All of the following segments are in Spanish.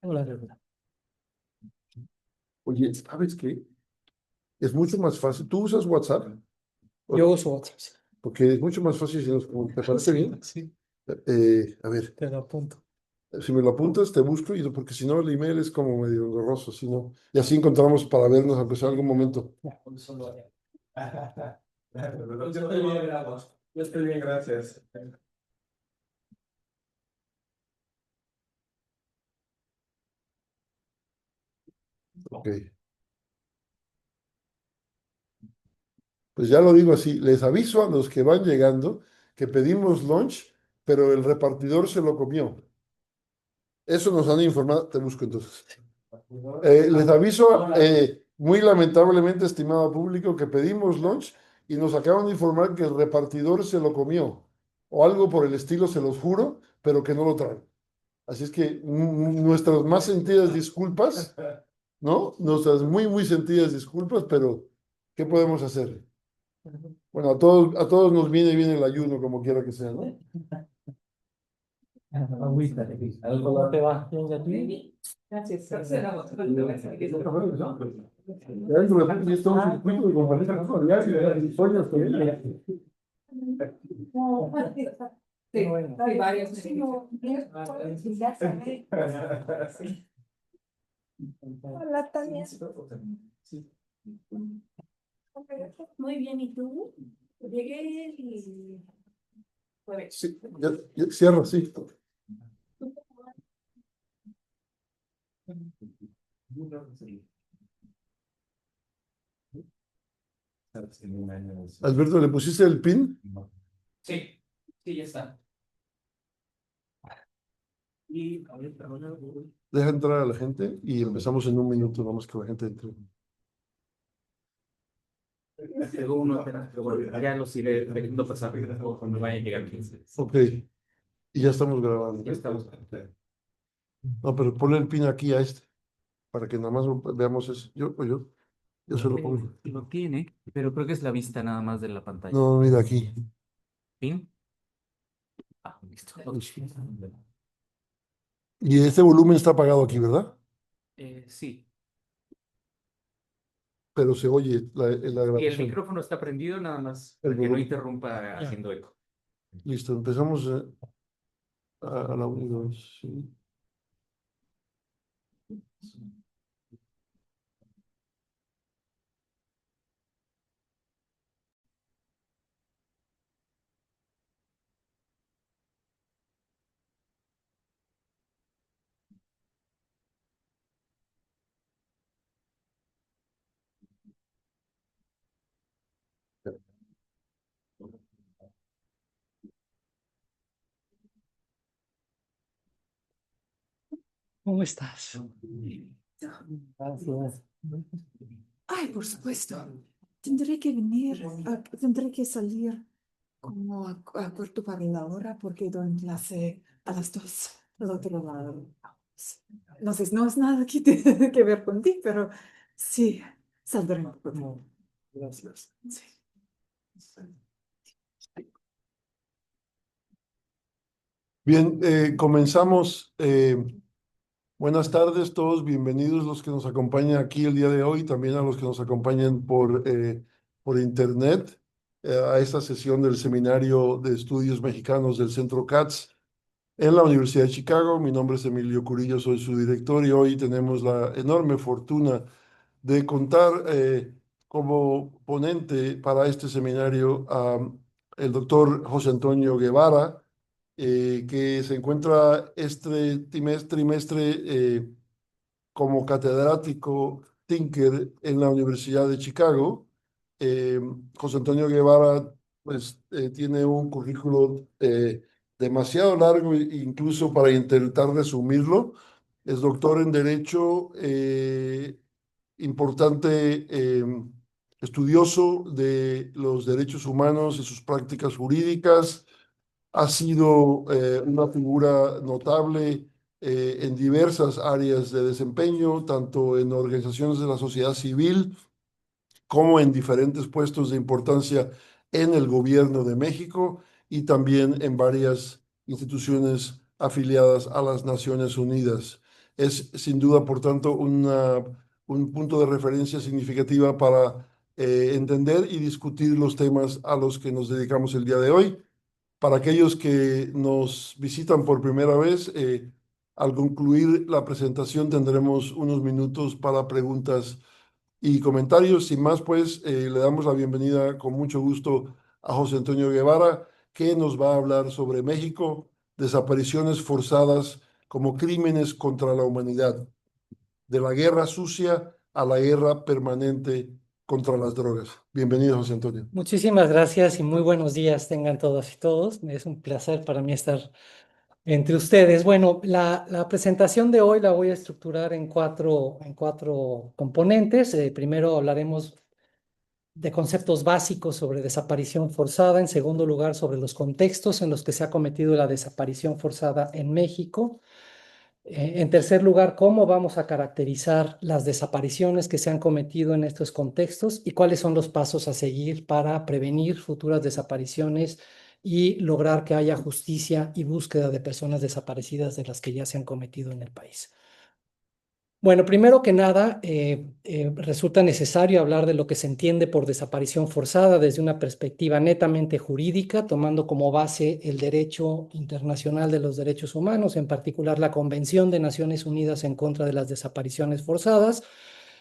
Hola, Regula. Oye, ¿sabes qué? Es mucho más fácil. ¿Tú usas WhatsApp? Yo uso WhatsApp. Porque es mucho más fácil si nos ¿te parece bien? Sí, A ver, te lo apunto. si me lo apuntas, te busco, porque si no, el email es como medio engorroso, si no. Y así encontramos para vernos, aunque sea algún momento. Ya. Yo estoy bien, gracias. Ok. Pues ya lo digo así, les aviso a los que van llegando que pedimos lunch, pero el repartidor se lo comió. Eso nos han informado, te busco entonces. Les aviso, muy lamentablemente, estimado público, que pedimos lunch y nos acaban de informar que el repartidor se lo comió, o algo por el estilo, se los juro, pero que no lo traen. Así es que nuestras más sentidas disculpas, ¿no? Nuestras muy sentidas disculpas, pero ¿qué podemos hacer? Bueno, a todos nos viene bien el ayuno, como quiera que sea, ¿no? Agüita. ¿Cómo te va? ¿Bien, ya tú? Gracias. Ya dentro de poco ya estamos en el circuito de compartir con diario, historias con ella. Sí, hay varios. Hola, Tania. Muy bien, ¿y tú? Llegué y... Sí, ya cierra, sí. Alberto, ¿le pusiste el pin? Sí, sí, ya está. Y ahorita, Deja entrar a la gente y empezamos en un minuto, vamos que la gente entre. llegó uno apenas, pero bueno, ya los iré dejando pasar cuando vayan a llegar 15. Ok, y ya estamos grabando. Ya estamos. No, pero ponle el pin aquí a este, para que nada más veamos eso. Yo se lo pongo. Lo tiene, pero creo que es la vista nada más de la pantalla. No, mira aquí. ¿Pin? Ah, listo. Y este volumen está apagado aquí, ¿verdad? Sí. Pero se oye la Y el grabación. micrófono está prendido nada más El para que no volumen. interrumpa haciendo eco. Listo, empezamos a la 1 y 2. Sí. ¿Cómo estás? Gracias. Ay, por supuesto. Tendré que venir, tendré que salir como a cuarto para la hora porque doy clase a las 2 del otro lado. Entonces, no es nada que tenga que ver contigo, pero sí, saldré un poco. Gracias. Sí. Bien, comenzamos. Buenas tardes todos, bienvenidos los que nos acompañan aquí el día de hoy, también a los que nos acompañan por internet, a esta sesión del Seminario de Estudios Mexicanos del Centro CATS en la Universidad de Chicago. Mi nombre es Emilio Curillo, soy su director y hoy tenemos la enorme fortuna de contar como ponente para este seminario a el doctor José Antonio Guevara, que se encuentra este trimestre como catedrático Tinker en la Universidad de Chicago. Eh, José Antonio Guevara pues, tiene un currículo demasiado largo, incluso para intentar resumirlo. Es doctor en Derecho, importante estudioso de los derechos humanos y sus prácticas jurídicas. Ha sido una figura notable en diversas áreas de desempeño, tanto en organizaciones de la sociedad civil como en diferentes puestos de importancia en el gobierno de México y también en varias instituciones afiliadas a las Naciones Unidas. es sin duda, por tanto, un punto de referencia significativa para entender y discutir los temas a los que nos dedicamos el día de hoy. Para aquellos que nos visitan por primera vez, al concluir la presentación tendremos unos minutos para preguntas y comentarios. Sin más, pues, le damos la bienvenida con mucho gusto a José Antonio Guevara, que nos va a hablar sobre México, desapariciones forzadas como crímenes contra la humanidad, de la guerra sucia a la guerra permanente contra las drogas. Bienvenido, José Antonio. Muchísimas gracias y muy buenos días tengan todas y todos. Es un placer para mí estar entre ustedes. Bueno, la presentación de hoy la voy a estructurar en cuatro componentes. Primero hablaremos de conceptos básicos sobre desaparición forzada. En segundo lugar, sobre los contextos en los que se ha cometido la desaparición forzada en México. En tercer lugar, cómo vamos a caracterizar las desapariciones que se han cometido en estos contextos y cuáles son los pasos a seguir para prevenir futuras desapariciones y lograr que haya justicia y búsqueda de personas desaparecidas de las que ya se han cometido en el país. Bueno, primero que nada, resulta necesario hablar de lo que se entiende por desaparición forzada desde una perspectiva netamente jurídica, tomando como base el derecho internacional de los derechos humanos, en particular la Convención de Naciones Unidas en contra de las desapariciones forzadas,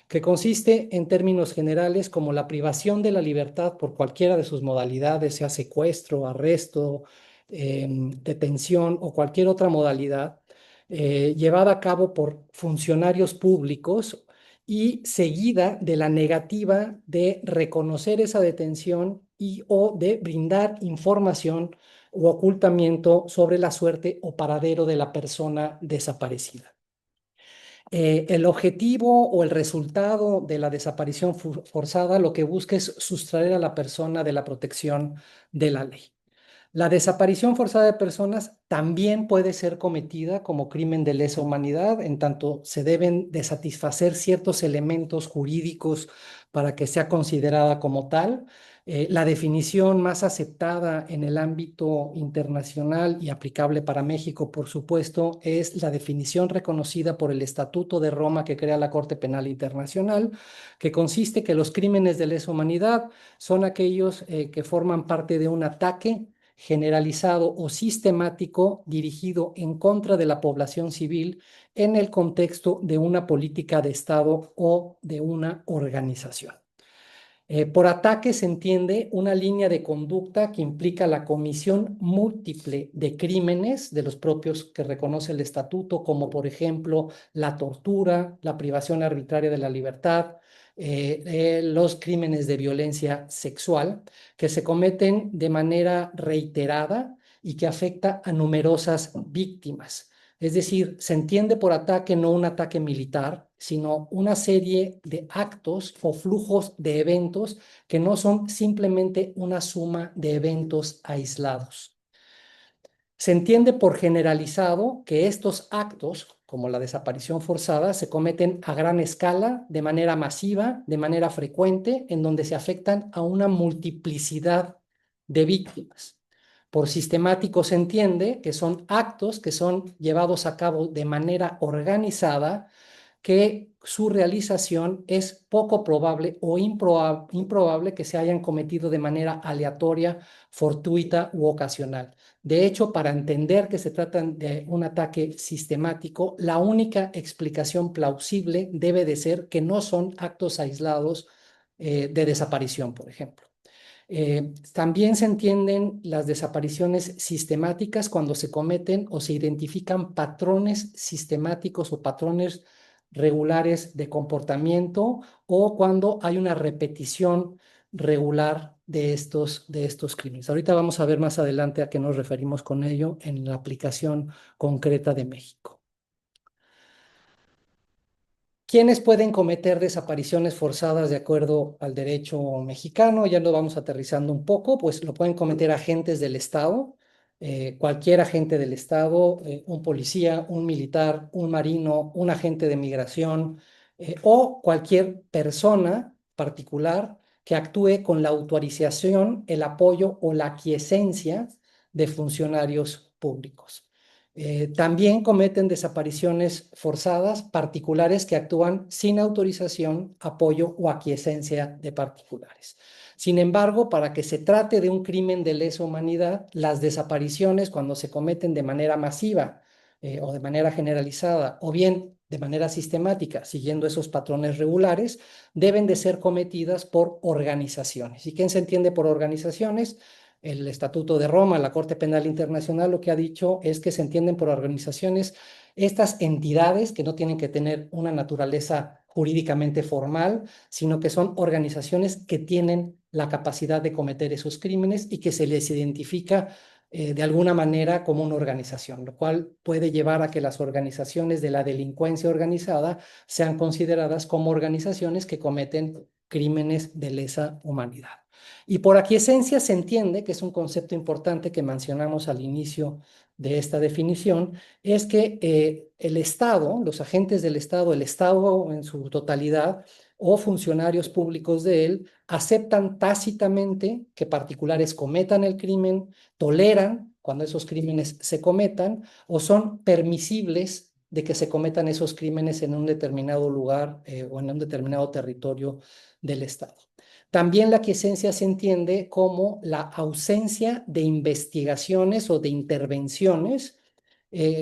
que consiste en términos generales como la privación de la libertad por cualquiera de sus modalidades, sea secuestro, arresto, detención o cualquier otra modalidad, llevada a cabo por funcionarios públicos y seguida de la negativa de reconocer esa detención y o de brindar información u ocultamiento sobre la suerte o paradero de la persona desaparecida. El objetivo o el resultado de la desaparición forzada lo que busca es sustraer a la persona de la protección de la ley. La desaparición forzada de personas también puede ser cometida como crimen de lesa humanidad, en tanto se deben de satisfacer ciertos elementos jurídicos para que sea considerada como tal. La definición más aceptada en el ámbito internacional y aplicable para México, por supuesto, es la definición reconocida por el Estatuto de Roma que crea la Corte Penal Internacional, que consiste que los crímenes de lesa humanidad son aquellos que forman parte de un ataque generalizado o sistemático dirigido en contra de la población civil en el contexto de una política de Estado o de una organización. Por ataque se entiende una línea de conducta que implica la comisión múltiple de crímenes de los propios que reconoce el estatuto, como por ejemplo la tortura, la privación arbitraria de la libertad, los crímenes de violencia sexual, que se cometen de manera reiterada y que afecta a numerosas víctimas. Es decir, se entiende por ataque no un ataque militar, sino una serie de actos o flujos de eventos que no son simplemente una suma de eventos aislados. Se entiende por generalizado que estos actos, como la desaparición forzada, se cometen a gran escala, de manera masiva, de manera frecuente, en donde se afectan a una multiplicidad de víctimas. Por sistemático se entiende que son actos que son llevados a cabo de manera organizada, que su realización es poco probable o improbable que se hayan cometido de manera aleatoria, fortuita u ocasional. De hecho, para entender que se trata de un ataque sistemático, la única explicación plausible debe de ser que no son actos aislados de desaparición, por ejemplo. También se entienden las desapariciones sistemáticas cuando se cometen o se identifican patrones sistemáticos o patrones regulares de comportamiento o cuando hay una repetición regular de estos crímenes. Ahorita vamos a ver más adelante a qué nos referimos con ello en la aplicación concreta de México. ¿Quiénes pueden cometer desapariciones forzadas de acuerdo al derecho mexicano? Ya lo vamos aterrizando un poco, pues lo pueden cometer agentes del Estado, cualquier agente del Estado, un policía, un militar, un marino, un agente de migración o cualquier persona particular que actúe con la autorización, el apoyo o la aquiescencia de funcionarios públicos. También cometen desapariciones forzadas particulares que actúan sin autorización, apoyo o aquiescencia de particulares. Sin embargo, para que se trate de un crimen de lesa humanidad, las desapariciones, cuando se cometen de manera masiva o de manera generalizada, o bien de manera sistemática, siguiendo esos patrones regulares, deben de ser cometidas por organizaciones. ¿Y qué se entiende por organizaciones? El Estatuto de Roma, la Corte Penal Internacional, lo que ha dicho es que se entienden por organizaciones estas entidades que no tienen que tener una naturaleza jurídicamente formal, sino que son organizaciones que tienen la capacidad de cometer esos crímenes y que se les identifica de alguna manera como una organización, lo cual puede llevar a que las organizaciones de la delincuencia organizada sean consideradas como organizaciones que cometen crímenes de lesa humanidad. Y por aquiescencia se entiende, que es un concepto importante que mencionamos al inicio de esta definición, es que el Estado, los agentes del Estado, el Estado en su totalidad o funcionarios públicos de él, aceptan tácitamente que particulares cometan el crimen, toleran cuando esos crímenes se cometan o son permisibles de que se cometan esos crímenes en un determinado lugar o en un determinado territorio del Estado. También la aquiescencia se entiende como la ausencia de investigaciones o de intervenciones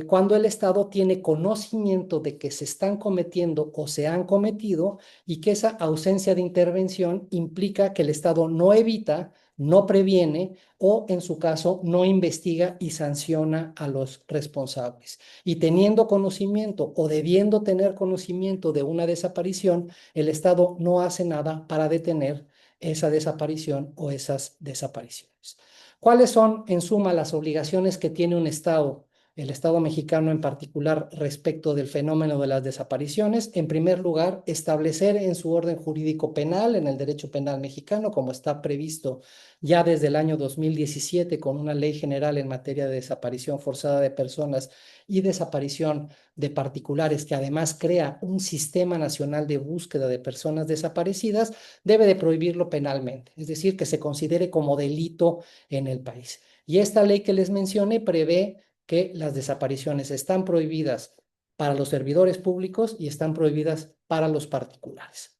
cuando el Estado tiene conocimiento de que se están cometiendo o se han cometido y que esa ausencia de intervención implica que el Estado no evita, no previene o, en su caso, no investiga y sanciona a los responsables. Y teniendo conocimiento o debiendo tener conocimiento de una desaparición, el Estado no hace nada para detener esa desaparición o esas desapariciones. ¿Cuáles son, en suma, las obligaciones que tiene un Estado, el Estado mexicano en particular, respecto del fenómeno de las desapariciones? En primer lugar, establecer en su orden jurídico penal, en el derecho penal mexicano, como está previsto ya desde el año 2017 con una ley general en materia de desaparición forzada de personas y desaparición de particulares, que además crea un sistema nacional de búsqueda de personas desaparecidas, debe de prohibirlo penalmente, es decir, que se considere como delito en el país. Y esta ley que les mencioné prevé que las desapariciones están prohibidas para los servidores públicos y están prohibidas para los particulares.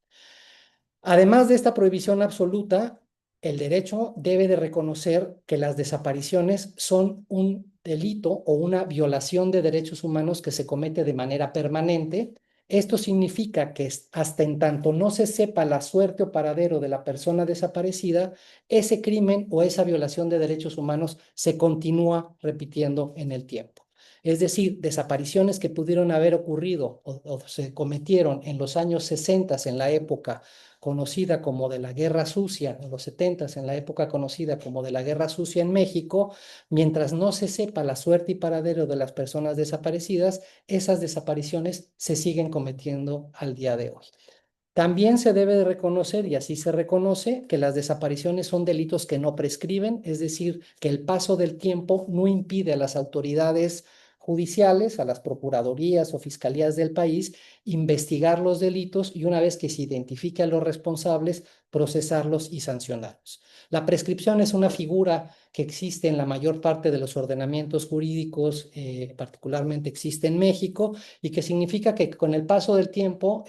Además de esta prohibición absoluta, el derecho debe de reconocer que las desapariciones son un delito o una violación de derechos humanos que se comete de manera permanente. Esto significa que hasta en tanto no se sepa la suerte o paradero de la persona desaparecida, ese crimen o esa violación de derechos humanos se continúa repitiendo en el tiempo. Es decir, desapariciones que pudieron haber ocurrido o se cometieron en los años 60, en la época conocida como de la Guerra Sucia, en los 70s, en la época conocida como de la Guerra Sucia en México, mientras no se sepa la suerte y paradero de las personas desaparecidas, esas desapariciones se siguen cometiendo al día de hoy. También se debe de reconocer, y así se reconoce, que las desapariciones son delitos que no prescriben, es decir, que el paso del tiempo no impide a las autoridades judiciales, a las procuradurías o fiscalías del país, investigar los delitos y, una vez que se identifique a los responsables, procesarlos y sancionarlos. La prescripción es una figura que existe en la mayor parte de los ordenamientos jurídicos, particularmente existe en México, y que significa que con el paso del tiempo,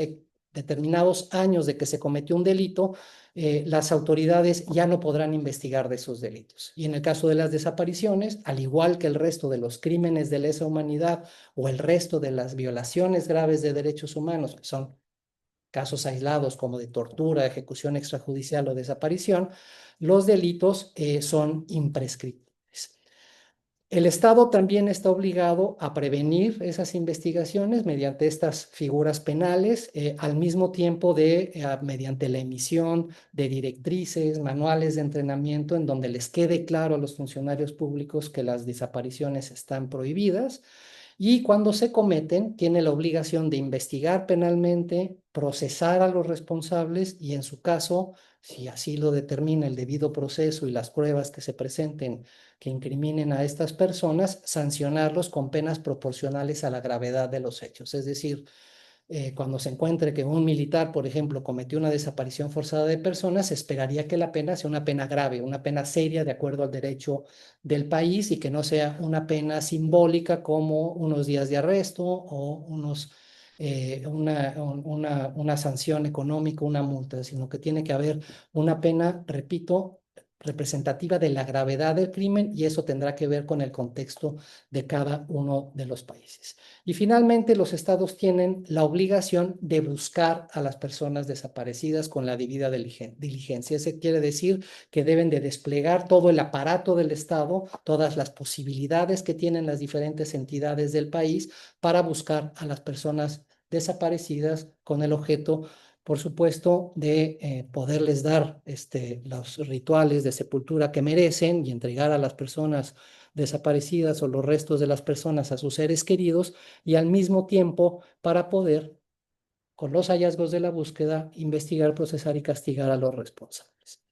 determinados años de que se cometió un delito, las autoridades ya no podrán investigar de esos delitos. Y en el caso de las desapariciones, al igual que el resto de los crímenes de lesa humanidad o el resto de las violaciones graves de derechos humanos, que son casos aislados como de tortura, ejecución extrajudicial o desaparición, los delitos son imprescriptibles. El Estado también está obligado a prevenir esas investigaciones mediante estas figuras penales, al mismo tiempo mediante la emisión de directrices, manuales de entrenamiento en donde les quede claro a los funcionarios públicos que las desapariciones están prohibidas. Y cuando se cometen, tiene la obligación de investigar penalmente, procesar a los responsables y, en su caso, si así lo determina el debido proceso y las pruebas que se presenten que incriminen a estas personas, sancionarlos con penas proporcionales a la gravedad de los hechos. Es decir, cuando se encuentre que un militar, por ejemplo, cometió una desaparición forzada de personas, se esperaría que la pena sea una pena grave, una pena seria de acuerdo al derecho del país y que no sea una pena simbólica como unos días de arresto o una sanción económica, una multa, sino que tiene que haber una pena, repito, representativa de la gravedad del crimen y eso tendrá que ver con el contexto de cada uno de los países. Y finalmente, los estados tienen la obligación de buscar a las personas desaparecidas con la debida diligencia. Eso quiere decir que deben de desplegar todo el aparato del estado, todas las posibilidades que tienen las diferentes entidades del país para buscar a las personas desaparecidas con el objeto, por supuesto, de poderles dar los rituales de sepultura que merecen y entregar a las personas desaparecidas o los restos de las personas a sus seres queridos y al mismo tiempo para poder, con los hallazgos de la búsqueda, investigar, procesar y castigar a los responsables.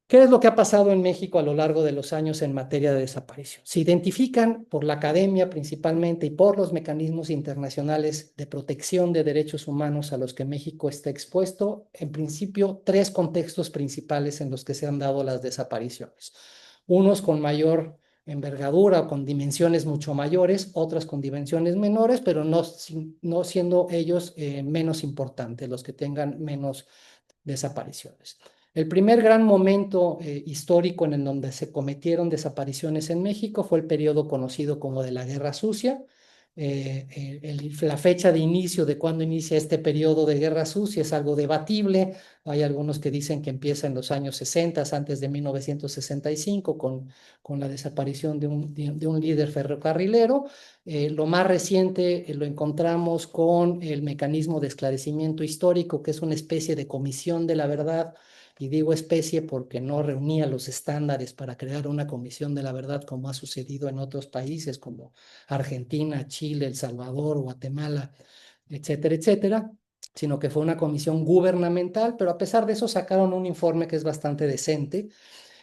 ¿Qué es lo que ha pasado en México a lo largo de los años en materia de desaparición? Se identifican por la academia principalmente y por los mecanismos internacionales de protección de derechos humanos a los que México está expuesto, en principio, tres contextos principales en los que se han dado las desapariciones. Unos con mayor envergadura o con dimensiones mucho mayores, otras con dimensiones menores, pero no siendo ellos menos importantes, los que tengan menos desapariciones. El primer gran momento histórico en el donde se cometieron desapariciones en México fue el periodo conocido como de la Guerra Sucia. La fecha de inicio de cuando inicia este periodo de Guerra Sucia es algo debatible. Hay algunos que dicen que empieza en los años 60, antes de 1965, con la desaparición de un líder ferrocarrilero. Lo más reciente lo encontramos con el mecanismo de esclarecimiento histórico, que es una especie de comisión de la verdad. Y digo especie porque no reunía los estándares para crear una comisión de la verdad como ha sucedido en otros países como Argentina, Chile, El Salvador, Guatemala, etcétera, etcétera, sino que fue una comisión gubernamental, pero a pesar de eso sacaron un informe que es bastante decente,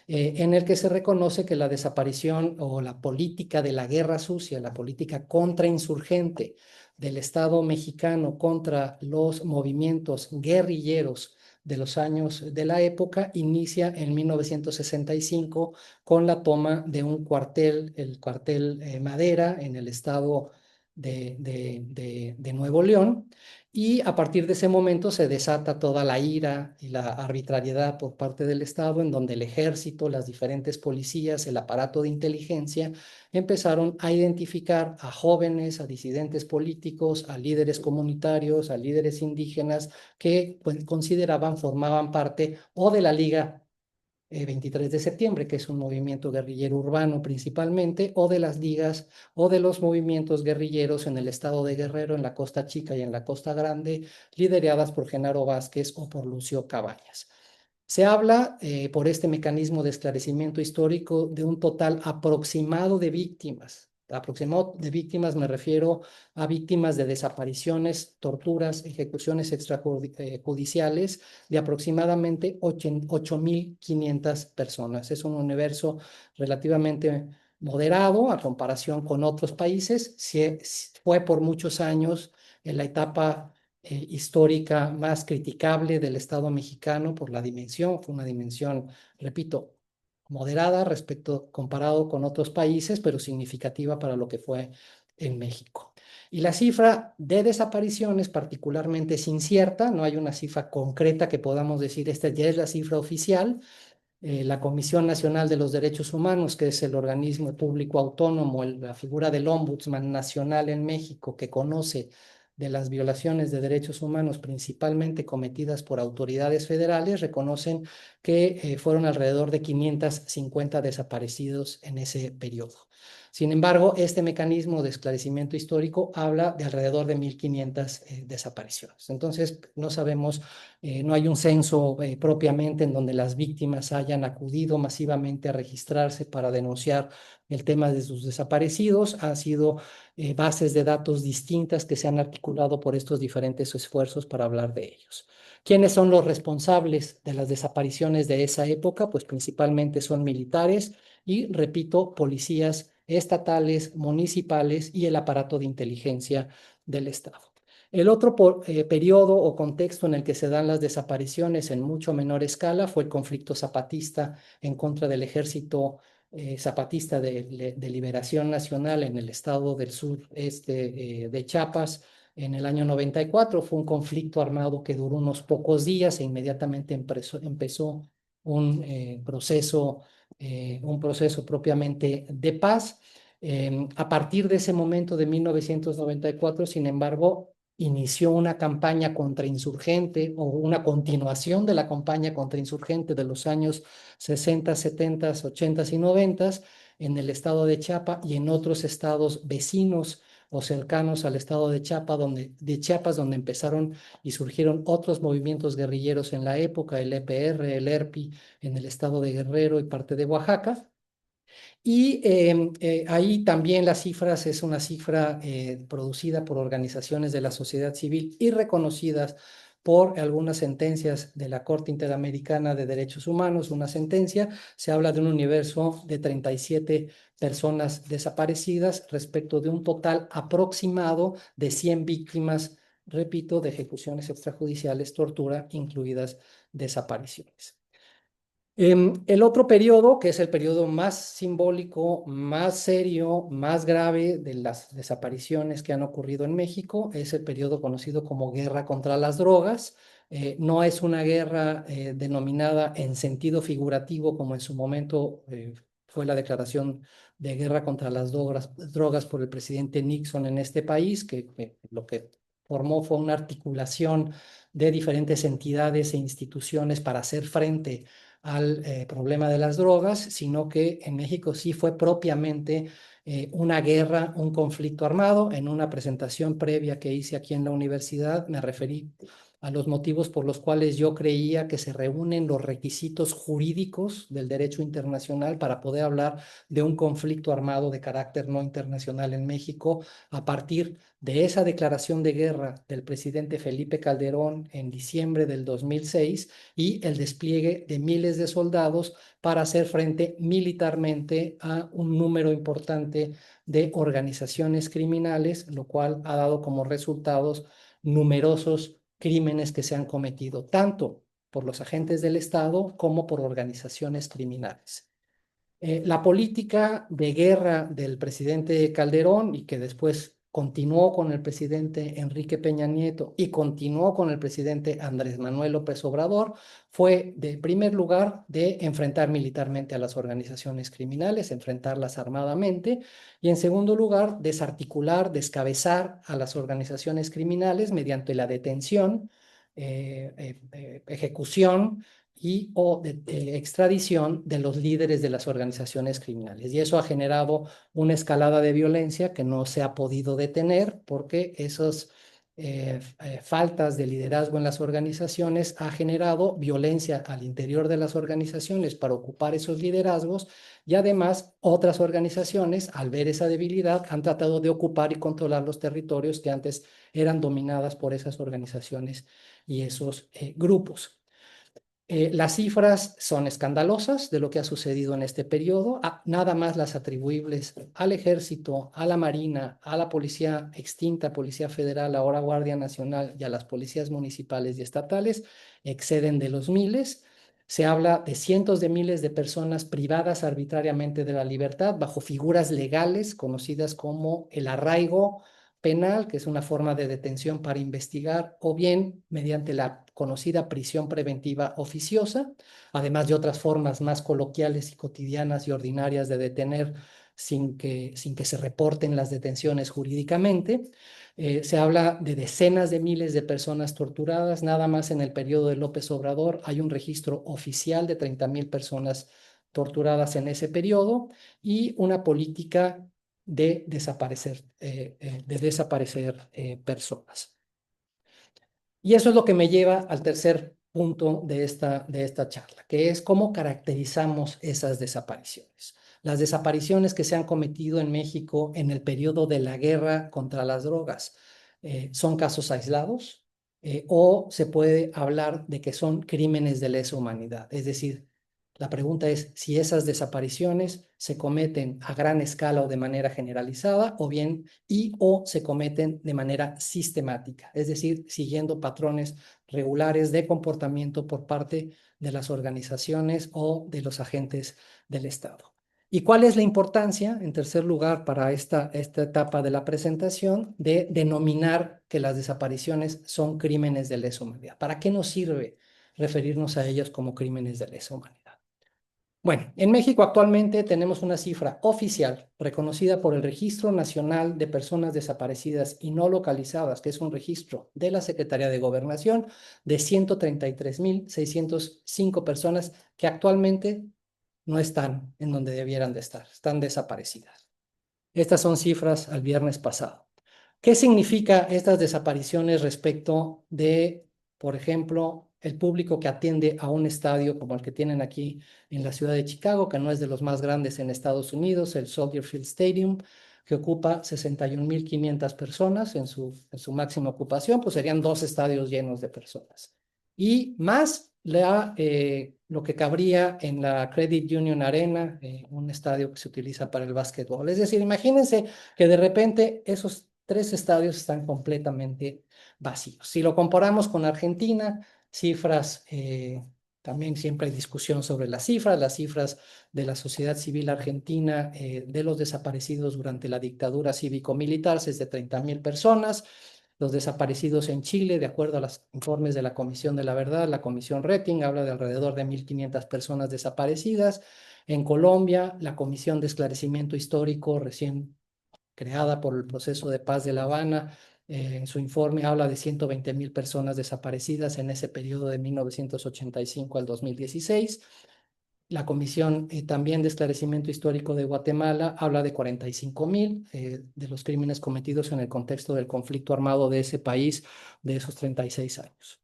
en el que se reconoce que la desaparición o la política de la guerra sucia, la política contrainsurgente del Estado mexicano contra los movimientos guerrilleros de los años de la época, inicia en 1965 con la toma de un cuartel, el cuartel Madera, en el estado de Nuevo León. Y a partir de ese momento se desata toda la ira y la arbitrariedad por parte del Estado, en donde el ejército, las diferentes policías, el aparato de inteligencia empezaron a identificar a jóvenes, a disidentes políticos, a líderes comunitarios, a líderes indígenas que pues, formaban parte o de la Liga 23 de septiembre, que es un movimiento guerrillero urbano principalmente, o de las ligas o de los movimientos guerrilleros en el estado de Guerrero, en la Costa Chica y en la Costa Grande, lideradas por Genaro Vázquez o por Lucio Cabañas. Se habla, por este mecanismo de esclarecimiento histórico, de un total aproximado de víctimas. Aproximado de víctimas me refiero a víctimas de desapariciones, torturas, ejecuciones extrajudiciales de aproximadamente 8.500 personas. Es un universo relativamente moderado a comparación con otros países. Fue por muchos años en la etapa histórica más criticable del Estado mexicano por la dimensión. Fue una dimensión, repito, moderada comparado con otros países, pero significativa para lo que fue en México. Y la cifra de desapariciones particularmente es incierta, no hay una cifra concreta que podamos decir, esta ya es la cifra oficial. La Comisión Nacional de los Derechos Humanos, que es el organismo público autónomo, la figura del Ombudsman Nacional en México, que conoce de las violaciones de derechos humanos principalmente cometidas por autoridades federales, reconocen que fueron alrededor de 550 desaparecidos en ese periodo. Sin embargo, este mecanismo de esclarecimiento histórico habla de alrededor de 1.500 desapariciones. Entonces, no sabemos, no hay un censo propiamente en donde las víctimas hayan acudido masivamente a registrarse para denunciar el tema de sus desaparecidos. Han sido bases de datos distintas que se han articulado por estos diferentes esfuerzos para hablar de ellos. ¿Quiénes son los responsables de las desapariciones de esa época? Pues principalmente son militares y, repito, policías estatales, municipales y el aparato de inteligencia del Estado. El otro periodo o contexto en el que se dan las desapariciones en mucho menor escala fue el conflicto zapatista en contra del ejército zapatista de Liberación Nacional en el estado del sureste de Chiapas en el año 94. Fue un conflicto armado que duró unos pocos días e inmediatamente empezó un proceso propiamente de paz. A partir de ese momento de 1994, sin embargo, inició una campaña contrainsurgente o una continuación de la campaña contrainsurgente de los años 60, 70, 80 y 90 en el estado de Chiapas y en otros estados vecinos o cercanos al estado de Chiapas, donde empezaron y surgieron otros movimientos guerrilleros en la época, el EPR, el ERPI, en el estado de Guerrero y parte de Oaxaca. Y ahí también las cifras es una cifra producida por organizaciones de la sociedad civil y reconocidas por algunas sentencias de la Corte Interamericana de Derechos Humanos. Una sentencia, se habla de un universo de 37 personas desaparecidas respecto de un total aproximado de 100 víctimas, repito, de ejecuciones extrajudiciales, tortura, incluidas desapariciones. El otro periodo, que es el periodo más simbólico, más serio, más grave de las desapariciones que han ocurrido en México, es el periodo conocido como Guerra contra las Drogas. No es una guerra denominada en sentido figurativo como en su momento fue la declaración de guerra contra las drogas por el presidente Nixon en este país, que lo que formó fue una articulación de diferentes entidades e instituciones para hacer frente al problema de las drogas, sino que en México sí fue propiamente una guerra, un conflicto armado. En una presentación previa que hice aquí en la universidad, me referí a los motivos por los cuales yo creía que se reúnen los requisitos jurídicos del derecho internacional para poder hablar de un conflicto armado de carácter no internacional en México a partir de esa declaración de guerra del presidente Felipe Calderón en diciembre del 2006 y el despliegue de miles de soldados para hacer frente militarmente a un número importante de organizaciones criminales, lo cual ha dado como resultados numerosos crímenes que se han cometido, tanto por los agentes del Estado como por organizaciones criminales. La política de guerra del presidente Calderón y que después continuó con el presidente Enrique Peña Nieto y continuó con el presidente Andrés Manuel López Obrador fue, de primer lugar, de enfrentar militarmente a las organizaciones criminales, enfrentarlas armadamente, y en segundo lugar, desarticular, descabezar a las organizaciones criminales mediante la detención, ejecución y o de extradición de los líderes de las organizaciones criminales. Y eso ha generado una escalada de violencia que no se ha podido detener porque esas faltas de liderazgo en las organizaciones ha generado violencia al interior de las organizaciones para ocupar esos liderazgos y además otras organizaciones al ver esa debilidad han tratado de ocupar y controlar los territorios que antes eran dominadas por esas organizaciones y esos grupos. Las cifras son escandalosas de lo que ha sucedido en este periodo, nada más las atribuibles al Ejército, a la Marina, a la Policía extinta, Policía Federal, ahora Guardia Nacional y a las policías municipales y estatales, exceden de los miles. Se habla de cientos de miles de personas privadas arbitrariamente de la libertad bajo figuras legales conocidas como el arraigo penal, que es una forma de detención para investigar, o bien mediante la conocida prisión preventiva oficiosa, además de otras formas más coloquiales y cotidianas y ordinarias de detener sin que se reporten las detenciones jurídicamente. Se habla de decenas de miles de personas torturadas. Nada más en el periodo de López Obrador hay un registro oficial de 30,000 personas torturadas en ese periodo y una política de desaparecer personas. Y eso es lo que me lleva al tercer punto de esta charla, que es cómo caracterizamos esas desapariciones. Las desapariciones que se han cometido en México en el periodo de la guerra contra las drogas son casos aislados o se puede hablar de que son crímenes de lesa humanidad, es decir, La pregunta es si esas desapariciones se cometen a gran escala o de manera generalizada, o bien o se cometen de manera sistemática, es decir, siguiendo patrones regulares de comportamiento por parte de las organizaciones o de los agentes del Estado. ¿Y cuál es la importancia, en tercer lugar, para esta etapa de la presentación, de denominar que las desapariciones son crímenes de lesa humanidad? ¿Para qué nos sirve referirnos a ellas como crímenes de lesa humanidad? Bueno, en México actualmente tenemos una cifra oficial reconocida por el Registro Nacional de Personas Desaparecidas y No Localizadas, que es un registro de la Secretaría de Gobernación, de 133,605 personas que actualmente no están en donde debieran de estar, están desaparecidas. Estas son cifras al viernes pasado. ¿Qué significa estas desapariciones respecto de, por ejemplo, el público que atiende a un estadio como el que tienen aquí en la ciudad de Chicago, que no es de los más grandes en Estados Unidos, el Soldier Field Stadium, que ocupa 61,500 personas en su máxima ocupación? Pues serían 2 estadios llenos de personas. Y más lo que cabría en la Credit Union Arena, un estadio que se utiliza para el básquetbol. Es decir, imagínense que de repente esos 3 estadios están completamente vacíos. Si lo comparamos con Argentina, cifras, también siempre hay discusión sobre las cifras de la sociedad civil argentina de los desaparecidos durante la dictadura cívico-militar es de 30,000 personas. Los desaparecidos en Chile, de acuerdo a los informes de la Comisión de la Verdad, la Comisión Retting, habla de alrededor de 1,500 personas desaparecidas. En Colombia, la Comisión de Esclarecimiento Histórico, recién creada por el proceso de paz de La Habana, en su informe habla de 120,000 personas desaparecidas en ese periodo de 1985 al 2016. La Comisión también de Esclarecimiento Histórico de Guatemala habla de 45,000 de los crímenes cometidos en el contexto del conflicto armado de ese país de esos 36 años.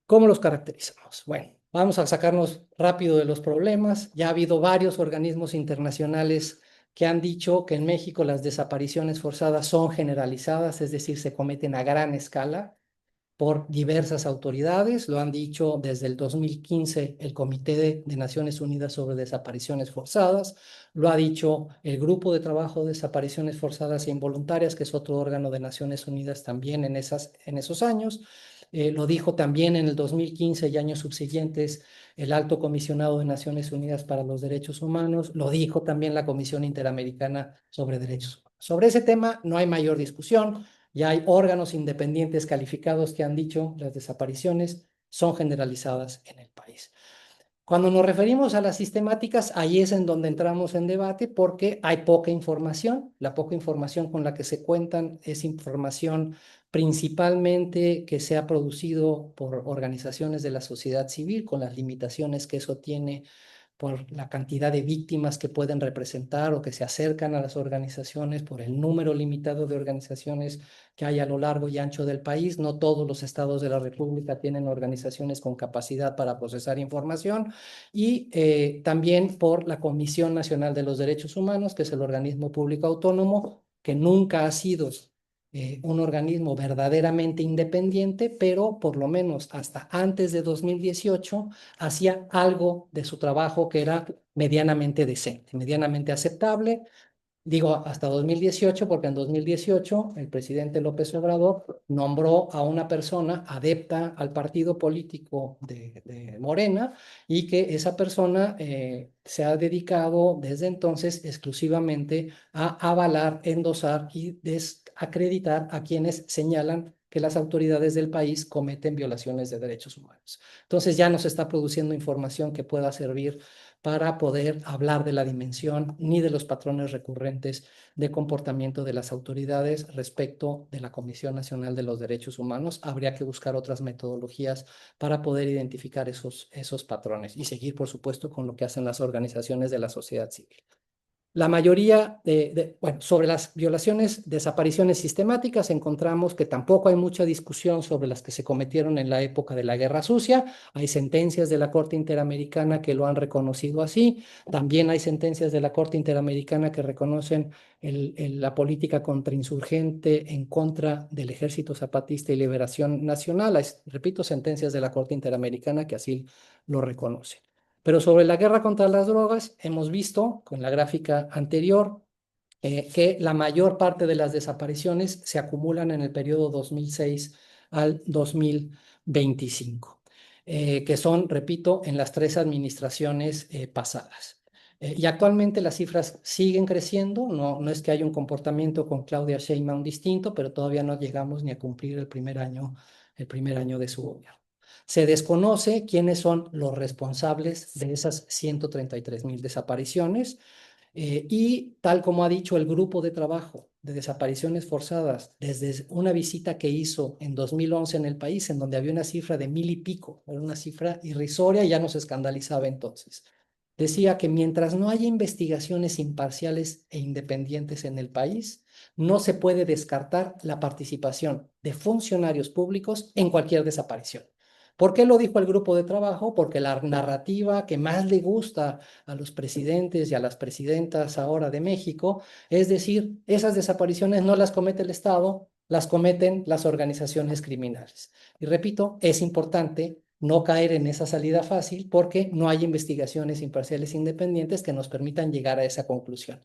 ¿Cómo los caracterizamos? Bueno, vamos a sacarnos rápido de los problemas. Ya ha habido varios organismos internacionales que han dicho que en México las desapariciones forzadas son generalizadas, es decir, se cometen a gran escala por diversas autoridades. Lo han dicho desde el 2015 el Comité de Naciones Unidas sobre Desapariciones Forzadas, lo ha dicho el Grupo de Trabajo de Desapariciones Forzadas e Involuntarias, que es otro órgano de Naciones Unidas también en esos años. Lo dijo también en el 2015 y años subsiguientes el Alto Comisionado de Naciones Unidas para los Derechos Humanos, lo dijo también la Comisión Interamericana sobre Derechos Humanos. Sobre ese tema no hay mayor discusión. Ya hay órganos independientes calificados que han dicho las desapariciones son generalizadas en el país. Cuando nos referimos a las sistemáticas, ahí es en donde entramos en debate porque hay poca información. La poca información con la que se cuentan es información principalmente que se ha producido por organizaciones de la sociedad civil, con las limitaciones que eso tiene por la cantidad de víctimas que pueden representar o que se acercan a las organizaciones, por el número limitado de organizaciones que hay a lo largo y ancho del país. No todos los estados de la República tienen organizaciones con capacidad para procesar información, y también por la Comisión Nacional de los Derechos Humanos, que es el organismo público autónomo, que nunca ha sido un organismo verdaderamente independiente, pero por lo menos hasta antes de 2018 hacía algo de su trabajo que era medianamente decente, medianamente aceptable. Digo hasta 2018 porque en 2018 el presidente López Obrador nombró a una persona adepta al partido político de Morena, y que esa persona se ha dedicado desde entonces exclusivamente a avalar, endosar y desacreditar a quienes señalan que las autoridades del país cometen violaciones de derechos humanos. Entonces ya no se está produciendo información que pueda servir para poder hablar de la dimensión ni de los patrones recurrentes de comportamiento de las autoridades respecto de la Comisión Nacional de los Derechos Humanos. Habría que buscar otras metodologías para poder identificar esos patrones y seguir, por supuesto, con lo que hacen las organizaciones de la sociedad civil. La mayoría bueno, sobre las violaciones, desapariciones sistemáticas, encontramos que tampoco hay mucha discusión sobre las que se cometieron en la época de la Guerra Sucia. Hay sentencias de la Corte Interamericana que lo han reconocido así. También hay sentencias de la Corte Interamericana que reconocen la política contrainsurgente en contra del Ejército Zapatista y Liberación Nacional. Hay, repito, sentencias de la Corte Interamericana que así lo reconocen. Pero sobre la guerra contra las drogas, hemos visto con la gráfica anterior que la mayor parte de las desapariciones se acumulan en el periodo 2006 al 2025, que son, repito, en las 3 administraciones pasadas. Y actualmente las cifras siguen creciendo, no es que haya un comportamiento con Claudia Sheinbaum distinto, pero todavía no llegamos ni a cumplir el primer año de su gobierno. Se desconoce quiénes son los responsables de esas 133,000 desapariciones y tal como ha dicho el grupo de trabajo de desapariciones forzadas, desde una visita que hizo en 2011 en el país, en donde había una cifra de 1,000 y pico, era una cifra irrisoria y ya nos escandalizaba entonces. Decía que mientras no haya investigaciones imparciales e independientes en el país, no se puede descartar la participación de funcionarios públicos en cualquier desaparición. ¿Por qué lo dijo el grupo de trabajo? Porque la narrativa que más le gusta a los presidentes y a las presidentas ahora de México es decir, esas desapariciones no las comete el Estado, las cometen las organizaciones criminales. Y repito, es importante no caer en esa salida fácil porque no hay investigaciones imparciales e independientes que nos permitan llegar a esa conclusión.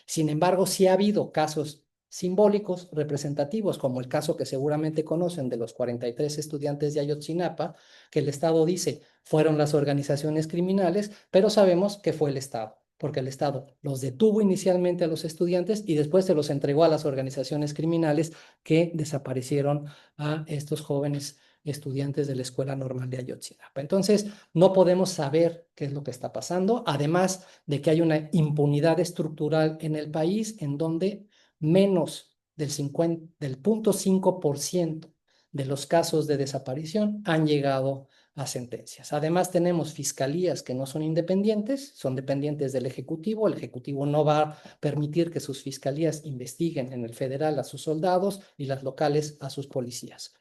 Sin embargo, sí ha habido casos simbólicos, representativos, como el caso que seguramente conocen de los 43 estudiantes de Ayotzinapa, que el Estado dice fueron las organizaciones criminales, pero sabemos que fue el Estado, porque el Estado los detuvo inicialmente a los estudiantes y después se los entregó a las organizaciones criminales que desaparecieron a estos jóvenes estudiantes de la Escuela Normal de Ayotzinapa. Entonces, no podemos saber qué es lo que está pasando, además de que hay una impunidad estructural en el país en donde menos del 0,5% de los casos de desaparición han llegado a sentencias. Además, tenemos fiscalías que no son independientes, son dependientes del Ejecutivo. El Ejecutivo no va a permitir que sus fiscalías investiguen en el federal a sus soldados y las locales a sus policías.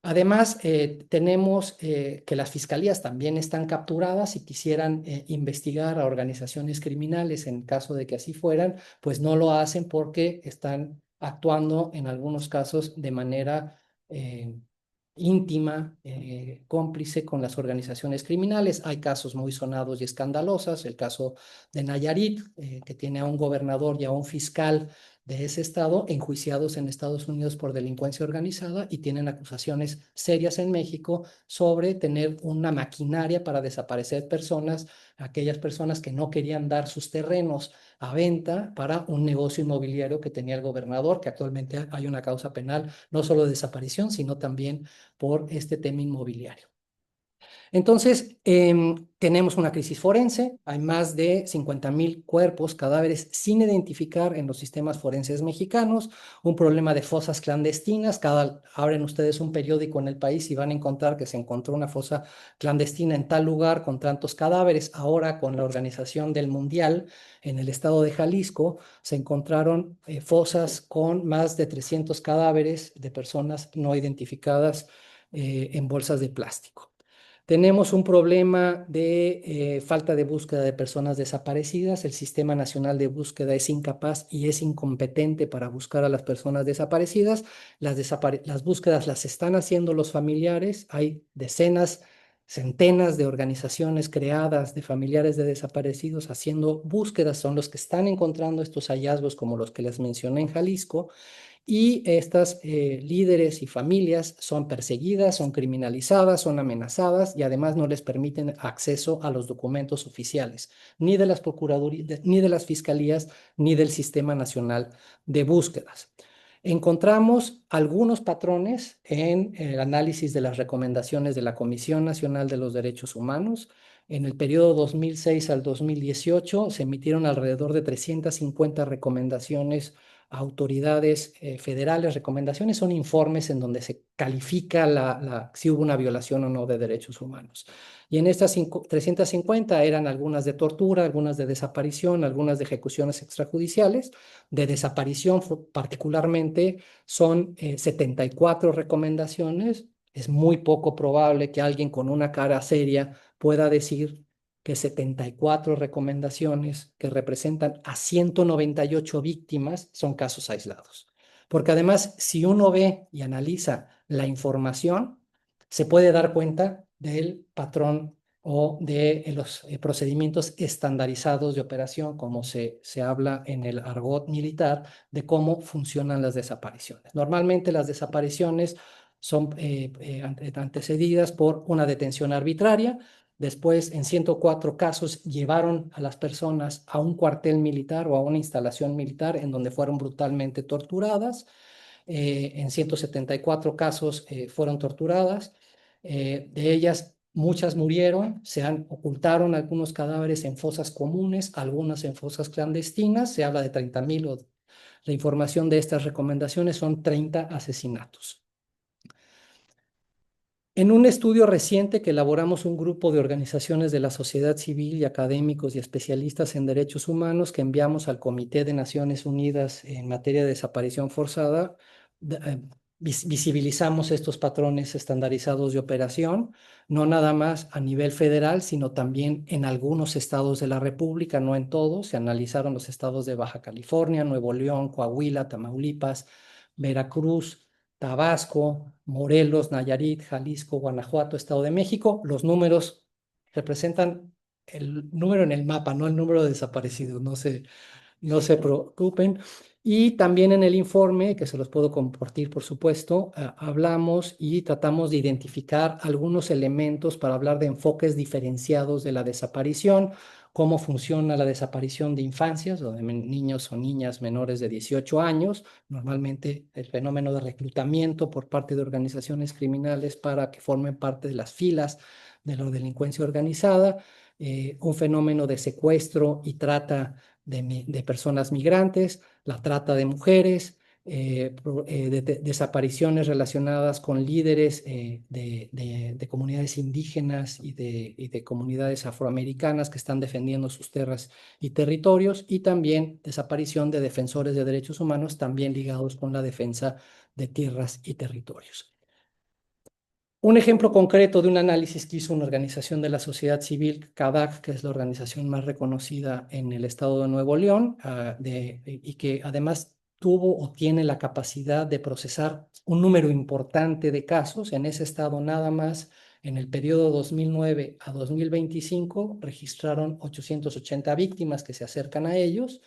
Además, tenemos que las fiscalías también están capturadas y quisieran investigar a organizaciones criminales en caso de que así fueran, pues no lo hacen porque están actuando en algunos casos de manera íntima, cómplice con las organizaciones criminales. Hay casos muy sonados y escandalosos, el caso de Nayarit, que tiene a un gobernador y a un fiscal de ese estado enjuiciados en Estados Unidos por delincuencia organizada y tienen acusaciones serias en México sobre tener una maquinaria para desaparecer personas, aquellas personas que no querían dar sus terrenos a venta para un negocio inmobiliario que tenía el gobernador, que actualmente hay una causa penal no solo de desaparición, sino también por este tema inmobiliario. Entonces, tenemos una crisis forense, hay más de 50,000 cuerpos, cadáveres sin identificar en los sistemas forenses mexicanos, un problema de fosas clandestinas, abren ustedes un periódico en el país y van a encontrar que se encontró una fosa clandestina en tal lugar con tantos cadáveres. Ahora, con la organización del Mundial, en el estado de Jalisco, se encontraron fosas con más de 300 cadáveres de personas no identificadas en bolsas de plástico. Tenemos un problema de falta de búsqueda de personas desaparecidas. El Sistema Nacional de Búsqueda es incapaz y es incompetente para buscar a las personas desaparecidas. Las búsquedas las están haciendo los familiares. Hay decenas, centenas de organizaciones creadas de familiares de desaparecidos haciendo búsquedas. Son los que están encontrando estos hallazgos como los que les mencioné en Jalisco. Y estas líderes y familias son perseguidas, son criminalizadas, son amenazadas y además no les permiten acceso a los documentos oficiales, ni de las procuradurías, ni de las fiscalías, ni del Sistema Nacional de Búsquedas. Encontramos algunos patrones en el análisis de las recomendaciones de la Comisión Nacional de los Derechos Humanos. En el periodo 2006 al 2018 se emitieron alrededor de 350 recomendaciones a autoridades federales. Recomendaciones son informes en donde se califica si hubo una violación o no de derechos humanos. Y en estas 350 eran algunas de tortura, algunas de desaparición, algunas de ejecuciones extrajudiciales. De desaparición particularmente son 74 recomendaciones. Es muy poco probable que alguien con una cara seria pueda decir que 74 recomendaciones que representan a 198 víctimas son casos aislados. Porque además, si uno ve y analiza la información, se puede dar cuenta del patrón o de los procedimientos estandarizados de operación, como se habla en el argot militar, de cómo funcionan las desapariciones. Normalmente las desapariciones son antecedidas por una detención arbitraria. Después, en 104 casos, llevaron a las personas a un cuartel militar o a una instalación militar en donde fueron brutalmente torturadas. En 174 casos fueron torturadas. De ellas, muchas murieron, ocultaron algunos cadáveres en fosas comunes, algunas en fosas clandestinas. Se habla de 30,000. La información de estas recomendaciones son 30 asesinatos. En un estudio reciente que elaboramos un grupo de organizaciones de la sociedad civil y académicos y especialistas en derechos humanos que enviamos al Comité de Naciones Unidas en materia de desaparición forzada, visibilizamos estos patrones estandarizados de operación, no nada más a nivel federal, sino también en algunos estados de la República, no en todos. Se analizaron los estados de Baja California, Nuevo León, Coahuila, Tamaulipas, Veracruz, Tabasco, Morelos, Nayarit, Jalisco, Guanajuato, Estado de México. Los números representan el número en el mapa, no el número de desaparecidos, no se preocupen. Y también en el informe, que se los puedo compartir, por supuesto, hablamos y tratamos de identificar algunos elementos para hablar de enfoques diferenciados de la desaparición, cómo funciona la desaparición de infancias o de niños o niñas menores de 18 años, normalmente el fenómeno de reclutamiento por parte de organizaciones criminales para que formen parte de las filas de la delincuencia organizada, un fenómeno de secuestro y trata de personas migrantes, la trata de mujeres, desapariciones relacionadas con líderes de comunidades indígenas y de comunidades afroamericanas que están defendiendo sus tierras y territorios, y también desaparición de defensores de derechos humanos también ligados con la defensa de tierras y territorios. Un ejemplo concreto de un análisis que hizo una organización de la sociedad civil, CADAC, que es la organización más reconocida en el estado de Nuevo León, y que además tuvo o tiene la capacidad de procesar un número importante de casos. En ese estado nada más, en el periodo 2009 a 2025, registraron 880 víctimas que se acercan a ellos,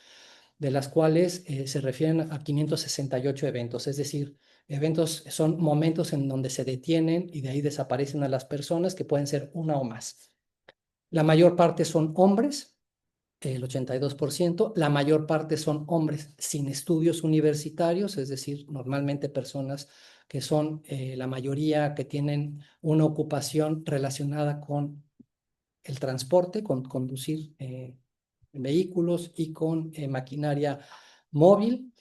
de las cuales se refieren a 568 eventos, es decir, eventos son momentos en donde se detienen y de ahí desaparecen a las personas, que pueden ser una o más. La mayor parte son hombres, el 82%. La mayor parte son hombres sin estudios universitarios, es decir, normalmente personas que son la mayoría que tienen una ocupación relacionada con el transporte, con conducir vehículos y con maquinaria móvil.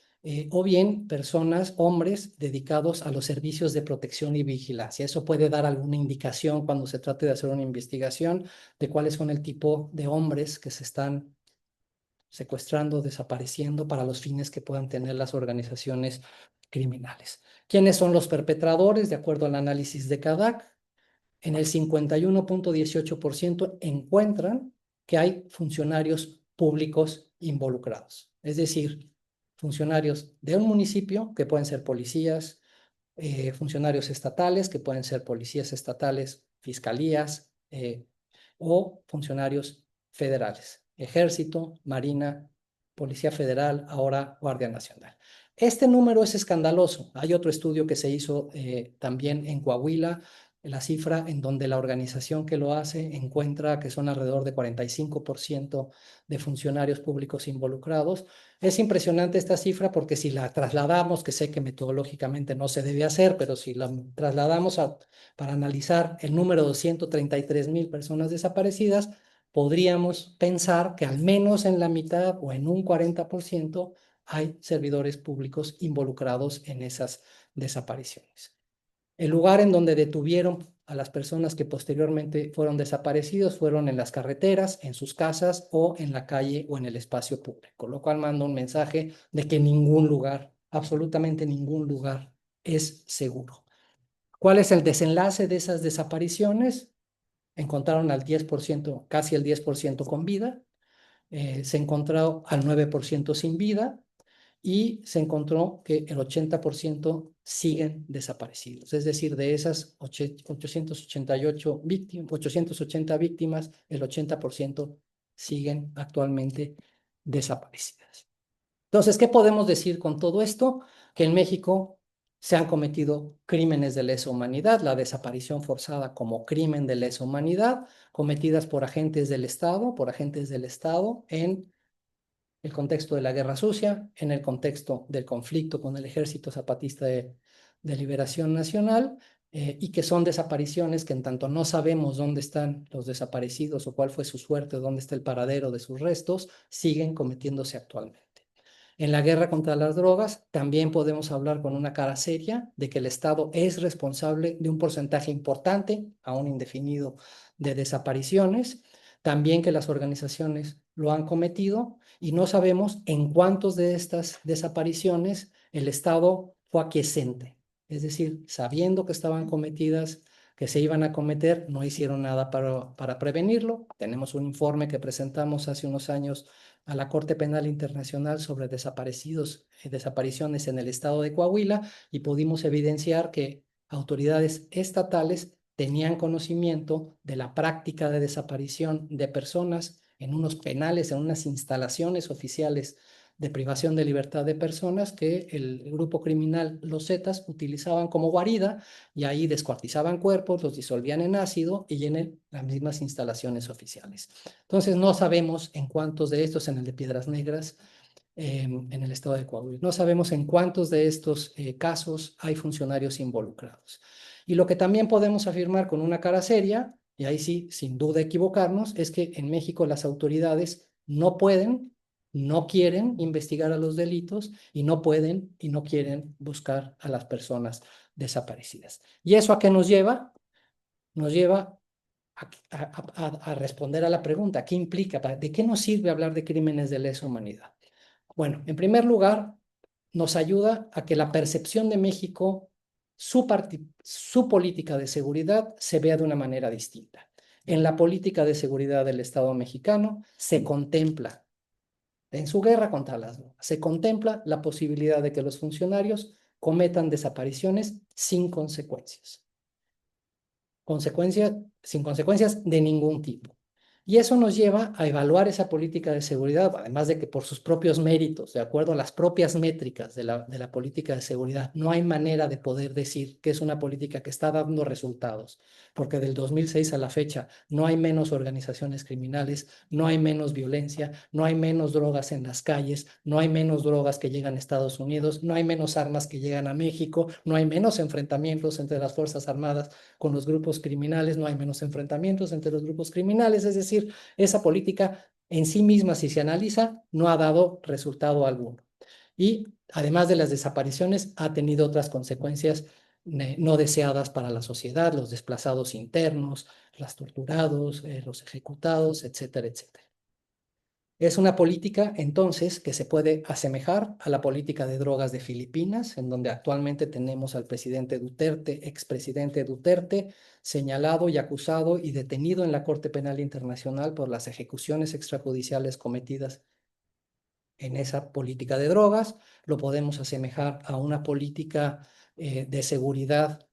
O bien personas, hombres, dedicados a los servicios de protección y vigilancia. Eso puede dar alguna indicación cuando se trate de hacer una investigación de cuáles son el tipo de hombres que se están secuestrando, desapareciendo para los fines que puedan tener las organizaciones criminales. ¿Quiénes son los perpetradores? De acuerdo al análisis de CADAC, en el 51.18% encuentran que hay funcionarios públicos involucrados. Es decir, funcionarios de un municipio, que pueden ser policías, funcionarios estatales, que pueden ser policías estatales, fiscalías, o funcionarios federales, Ejército, Marina, Policía Federal, ahora Guardia Nacional. Este número es escandaloso. Hay otro estudio que se hizo también en Coahuila, la cifra en donde la organización que lo hace encuentra que son alrededor de 45% de funcionarios públicos involucrados. Es impresionante esta cifra porque si la trasladamos, que sé que metodológicamente no se debe hacer, pero si la trasladamos para analizar el número de 133,000 personas desaparecidas, podríamos pensar que al menos en la mitad o en un 40% hay servidores públicos involucrados en esas desapariciones. El lugar en donde detuvieron a las personas que posteriormente fueron desaparecidos fueron en las carreteras, en sus casas o en la calle o en el espacio público, lo cual manda un mensaje de que ningún lugar, absolutamente ningún lugar, es seguro. ¿Cuál es el desenlace de esas desapariciones? Encontraron al 10%, casi el 10% con vida, se encontró al 9% sin vida y se encontró que el 80% siguen desaparecidos. Es decir, de esas 880 víctimas, el 80% siguen actualmente desaparecidas. Entonces, ¿qué podemos decir con todo esto? Que en México se han cometido crímenes de lesa humanidad, la desaparición forzada como crimen de lesa humanidad, cometidas por agentes del Estado, en el contexto de la Guerra Sucia, en el contexto del conflicto con el Ejército Zapatista de Liberación Nacional, y que son desapariciones que en tanto no sabemos dónde están los desaparecidos o cuál fue su suerte, dónde está el paradero de sus restos, siguen cometiéndose actualmente. En la guerra contra las drogas también podemos hablar con una cara seria de que el Estado es responsable de un porcentaje importante, aún indefinido, de desapariciones, también que las organizaciones lo han cometido y no sabemos en cuántos de estas desapariciones el Estado fue aquiescente, es decir, sabiendo que estaban cometidas, que se iban a cometer, no hicieron nada para prevenirlo. Tenemos un informe que presentamos hace unos años a la Corte Penal Internacional sobre desapariciones en el estado de Coahuila y pudimos evidenciar que autoridades estatales tenían conocimiento de la práctica de desaparición de personas en unos penales, en unas instalaciones oficiales de privación de libertad de personas que el grupo criminal, los Zetas, utilizaban como guarida y ahí descuartizaban cuerpos, los disolvían en ácido y en las mismas instalaciones oficiales. Entonces no sabemos en cuántos de estos, en el de Piedras Negras, en el estado de Coahuila, no sabemos en cuántos de estos casos hay funcionarios involucrados. Y lo que también podemos afirmar con una cara seria, y ahí sí, sin duda equivocarnos, es que en México las autoridades no pueden, no quieren investigar a los delitos y no pueden y no quieren buscar a las personas desaparecidas. ¿Y eso a qué nos lleva? Nos lleva a responder a la pregunta, ¿qué implica? ¿De qué nos sirve hablar de crímenes de lesa humanidad? Bueno, en primer lugar, nos ayuda a que la percepción de México, su política de seguridad, se vea de una manera distinta. En la política de seguridad del Estado mexicano se contempla, en su guerra contra las drogas, se contempla la posibilidad de que los funcionarios cometan desapariciones sin consecuencias. Sin consecuencias de ningún tipo. Y eso nos lleva a evaluar esa política de seguridad, además de que por sus propios méritos, de acuerdo a las propias métricas de la política de seguridad, no hay manera de poder decir que es una política que está dando resultados, porque del 2006 a la fecha no hay menos organizaciones criminales, no hay menos violencia, no hay menos drogas en las calles, no hay menos drogas que llegan a Estados Unidos, no hay menos armas que llegan a México, no hay menos enfrentamientos entre las Fuerzas Armadas con los grupos criminales, no hay menos enfrentamientos entre los grupos criminales, es decir, esa política en sí misma, si se analiza, no ha dado resultado alguno. Y además de las desapariciones, ha tenido otras consecuencias no deseadas para la sociedad, los desplazados internos, los torturados, los ejecutados, etcétera, etcétera. Es una política, entonces, que se puede asemejar a la política de drogas de Filipinas, en donde actualmente tenemos al presidente Duterte, expresidente Duterte, señalado y acusado y detenido en la Corte Penal Internacional por las ejecuciones extrajudiciales cometidas en esa política de drogas. Lo podemos asemejar a una política de seguridad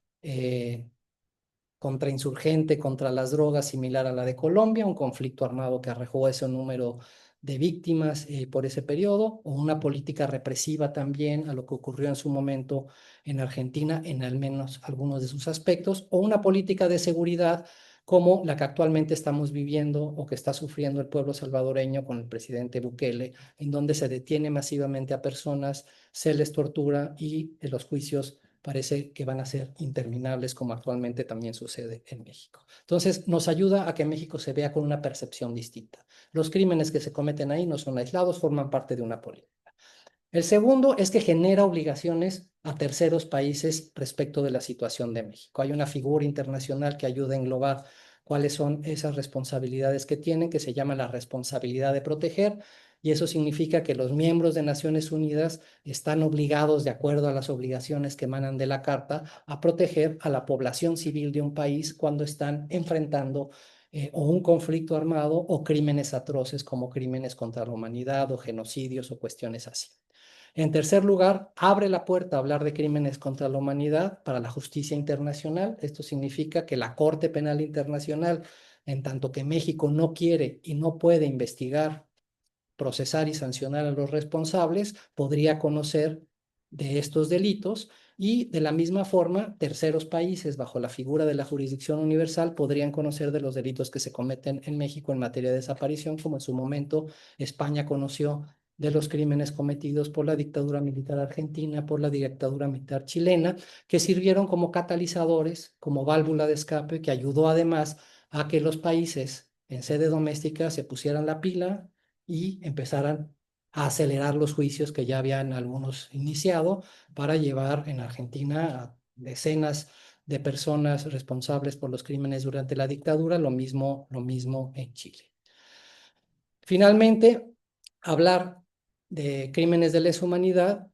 contrainsurgente contra las drogas similar a la de Colombia, un conflicto armado que arrojó ese número de víctimas por ese periodo, o una política represiva también a lo que ocurrió en su momento en Argentina, en al menos algunos de sus aspectos, o una política de seguridad como la que actualmente estamos viviendo o que está sufriendo el pueblo salvadoreño con el presidente Bukele, en donde se detiene masivamente a personas, se les tortura y los juicios parece que van a ser interminables, como actualmente también sucede en México. Entonces, nos ayuda a que México se vea con una percepción distinta. Los crímenes que se cometen ahí no son aislados, forman parte de una política. El segundo es que genera obligaciones a terceros países respecto de la situación de México. Hay una figura internacional que ayuda a englobar cuáles son esas responsabilidades que tienen, que se llama la responsabilidad de proteger, y eso significa que los miembros de Naciones Unidas están obligados, de acuerdo a las obligaciones que emanan de la Carta, a proteger a la población civil de un país cuando están enfrentando o un conflicto armado o crímenes atroces como crímenes contra la humanidad o genocidios o cuestiones así. En tercer lugar, abre la puerta a hablar de crímenes contra la humanidad para la justicia internacional. Esto significa que la Corte Penal Internacional, en tanto que México no quiere y no puede investigar, procesar y sancionar a los responsables, podría conocer de estos delitos y de la misma forma terceros países bajo la figura de la jurisdicción universal podrían conocer de los delitos que se cometen en México en materia de desaparición, como en su momento España conoció de los crímenes cometidos por la dictadura militar argentina, por la dictadura militar chilena, que sirvieron como catalizadores, como válvula de escape, que ayudó además a que los países en sede doméstica se pusieran la pila y empezaran a acelerar los juicios que ya habían algunos iniciado para llevar en Argentina a decenas de personas responsables por los crímenes durante la dictadura, lo mismo en Chile. Finalmente, hablar de crímenes de lesa humanidad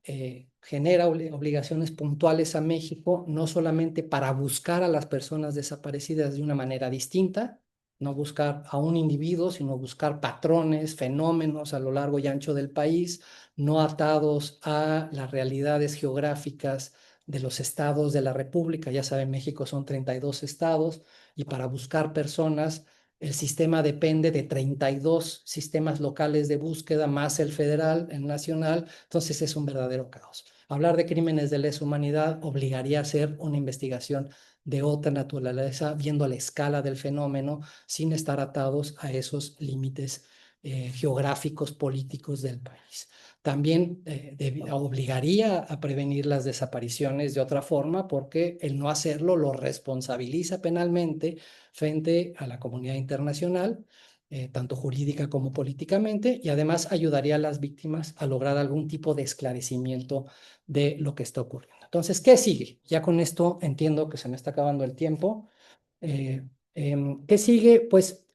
genera obligaciones puntuales a México, no solamente para buscar a las personas desaparecidas de una manera distinta, no buscar a un individuo, sino buscar patrones, fenómenos a lo largo y ancho del país, no atados a las realidades geográficas de los estados de la República. Ya saben, México son 32 estados, y para buscar personas el sistema depende de 32 sistemas locales de búsqueda, más el federal, el nacional. Entonces es un verdadero caos. Hablar de crímenes de lesa humanidad obligaría a hacer una investigación de otra naturaleza, viendo la escala del fenómeno, sin estar atados a esos límites geográficos, políticos del país. También obligaría a prevenir las desapariciones de otra forma, porque el no hacerlo lo responsabiliza penalmente frente a la comunidad internacional, tanto jurídica como políticamente, y además ayudaría a las víctimas a lograr algún tipo de esclarecimiento de lo que está ocurriendo. Entonces, ¿qué sigue? Ya con esto entiendo que se me está acabando el tiempo. ¿Qué sigue? Pues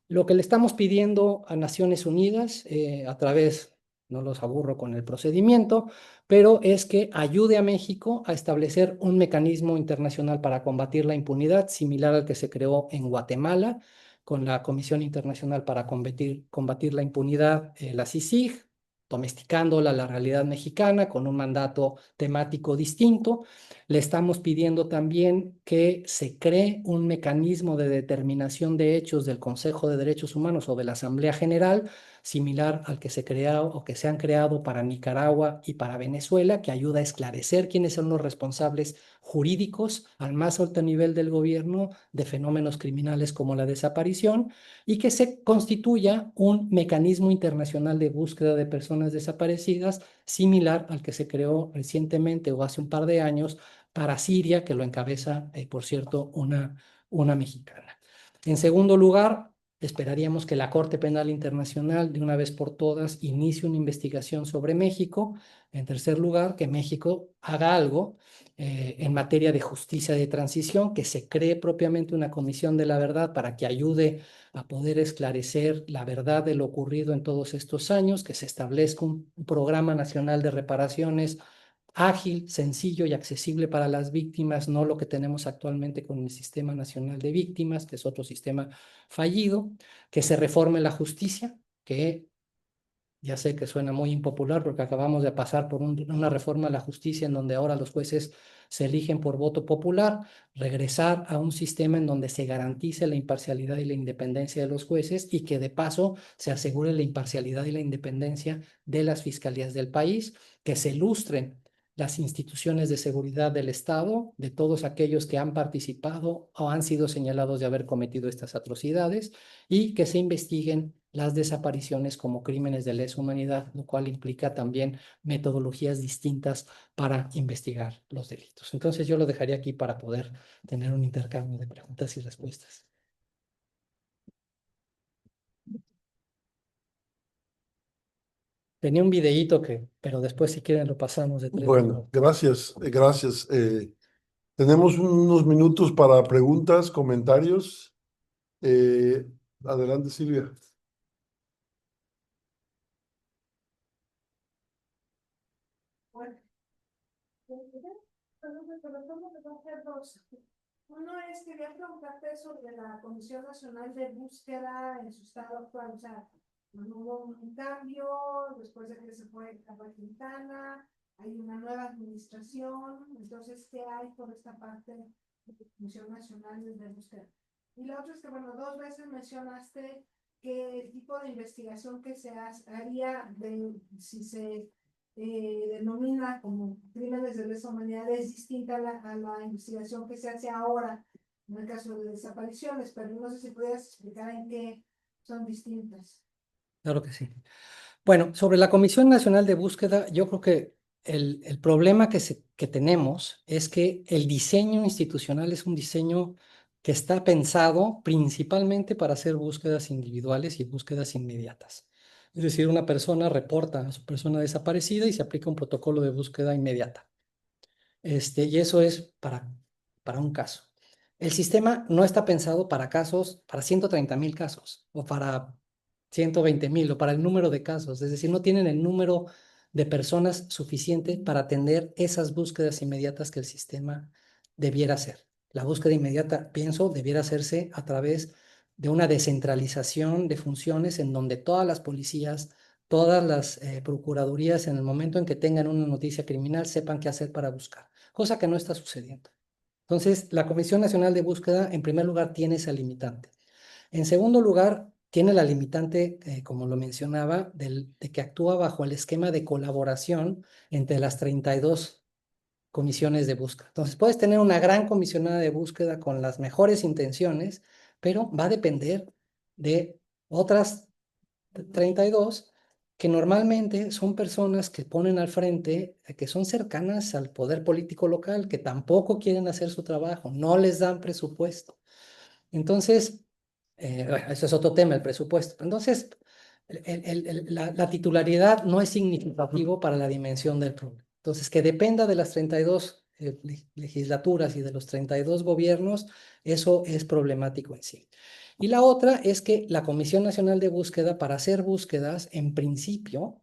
lo que le estamos pidiendo a Naciones Unidas a través, no los aburro con el procedimiento, pero es que ayude a México a establecer un mecanismo internacional para combatir la impunidad, similar al que se creó en Guatemala con la Comisión Internacional para combatir la impunidad, la CICIG, domesticándola a la realidad mexicana con un mandato temático distinto. Le estamos pidiendo también que se cree un mecanismo de determinación de hechos del Consejo de Derechos Humanos o de la Asamblea General, similar al que se crea o que se han creado para Nicaragua y para Venezuela, que ayuda a esclarecer quiénes son los responsables jurídicos al más alto nivel del gobierno de fenómenos criminales como la desaparición, y que se constituya un mecanismo internacional de búsqueda de personas desaparecidas similar al que se creó recientemente o hace un par de años para Siria, que lo encabeza, por cierto, una mexicana. En segundo lugar, esperaríamos que la Corte Penal Internacional de una vez por todas inicie una investigación sobre México. En tercer lugar, que México haga algo en materia de justicia de transición, que se cree propiamente una comisión de la verdad para que ayude a poder esclarecer la verdad de lo ocurrido en todos estos años, que se establezca un programa nacional de reparaciones ágil, sencillo y accesible para las víctimas, no lo que tenemos actualmente con el Sistema Nacional de Víctimas, que es otro sistema fallido, que se reforme la justicia, que ya sé que suena muy impopular porque acabamos de pasar por una reforma a la justicia en donde ahora los jueces se eligen por voto popular, regresar a un sistema en donde se garantice la imparcialidad y la independencia de los jueces, y que de paso se asegure la imparcialidad y la independencia de las fiscalías del país, que se ilustren las instituciones de seguridad del Estado, de todos aquellos que han participado o han sido señalados de haber cometido estas atrocidades, y que se investiguen las desapariciones como crímenes de lesa humanidad, lo cual implica también metodologías distintas para investigar los delitos. Entonces yo lo dejaría aquí para poder tener un intercambio de preguntas y respuestas. Tenía un videíto pero después si quieren lo pasamos de 3 Bueno, minutos. gracias, gracias. Tenemos unos minutos para preguntas, comentarios. Adelante, Silvia. Uno es, quería preguntarte sobre la Comisión Nacional de Búsqueda en su estado actual. O sea, no hubo un cambio después de que se fue Carlos Quintana, hay una nueva administración. Entonces, ¿qué hay por esta parte de la Comisión Nacional de Búsqueda? Y lo otro es que, bueno, 2 veces mencionaste que el tipo de investigación que se haría de si se denomina como crímenes de lesa humanidad es distinta a la investigación que se hace ahora en el caso de desapariciones, pero no sé si pudieras explicar en qué son distintas. Claro que sí. Bueno, sobre la Comisión Nacional de Búsqueda, yo creo que el problema que tenemos es que el diseño institucional es un diseño que está pensado principalmente para hacer búsquedas individuales y búsquedas inmediatas. Es decir, una persona reporta a su persona desaparecida y se aplica un protocolo de búsqueda inmediata. Y eso es para un caso. El sistema no está pensado para casos, para 130,000 casos, o para 120,000, o para el número de casos. Es decir, no tienen el número de personas suficiente para atender esas búsquedas inmediatas que el sistema debiera hacer. La búsqueda inmediata, pienso, debiera hacerse a través de una descentralización de funciones en donde todas las policías, todas las procuradurías, en el momento en que tengan una noticia criminal, sepan qué hacer para buscar, cosa que no está sucediendo. Entonces, la Comisión Nacional de Búsqueda, en primer lugar, tiene esa limitante. En segundo lugar, tiene la limitante, como lo mencionaba, de que actúa bajo el esquema de colaboración entre las 32 comisiones de búsqueda. Entonces, puedes tener una gran comisionada de búsqueda con las mejores intenciones, pero va a depender de otras 32 que normalmente son personas que ponen al frente, que son cercanas al poder político local, que tampoco quieren hacer su trabajo, no les dan presupuesto. Entonces, bueno, eso es otro tema, el presupuesto. Entonces, la titularidad no es significativo para la dimensión del problema. Entonces, que dependa de las 32 legislaturas y de los 32 gobiernos, eso es problemático en sí. Y la otra es que la Comisión Nacional de Búsqueda, para hacer búsquedas, en principio,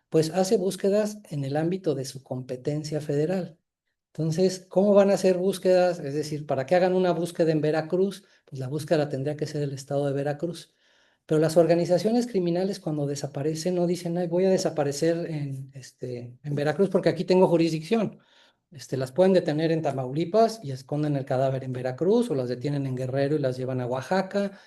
pues hace búsquedas en el ámbito de su competencia federal. Entonces, ¿cómo van a hacer búsquedas? Es decir, para que hagan una búsqueda en Veracruz, pues la búsqueda la tendría que ser el estado de Veracruz. Pero las organizaciones criminales cuando desaparecen no dicen, ay, voy a desaparecer en Veracruz porque aquí tengo jurisdicción. Las pueden detener en Tamaulipas y esconden el cadáver en Veracruz, o las detienen en Guerrero y las llevan a Oaxaca,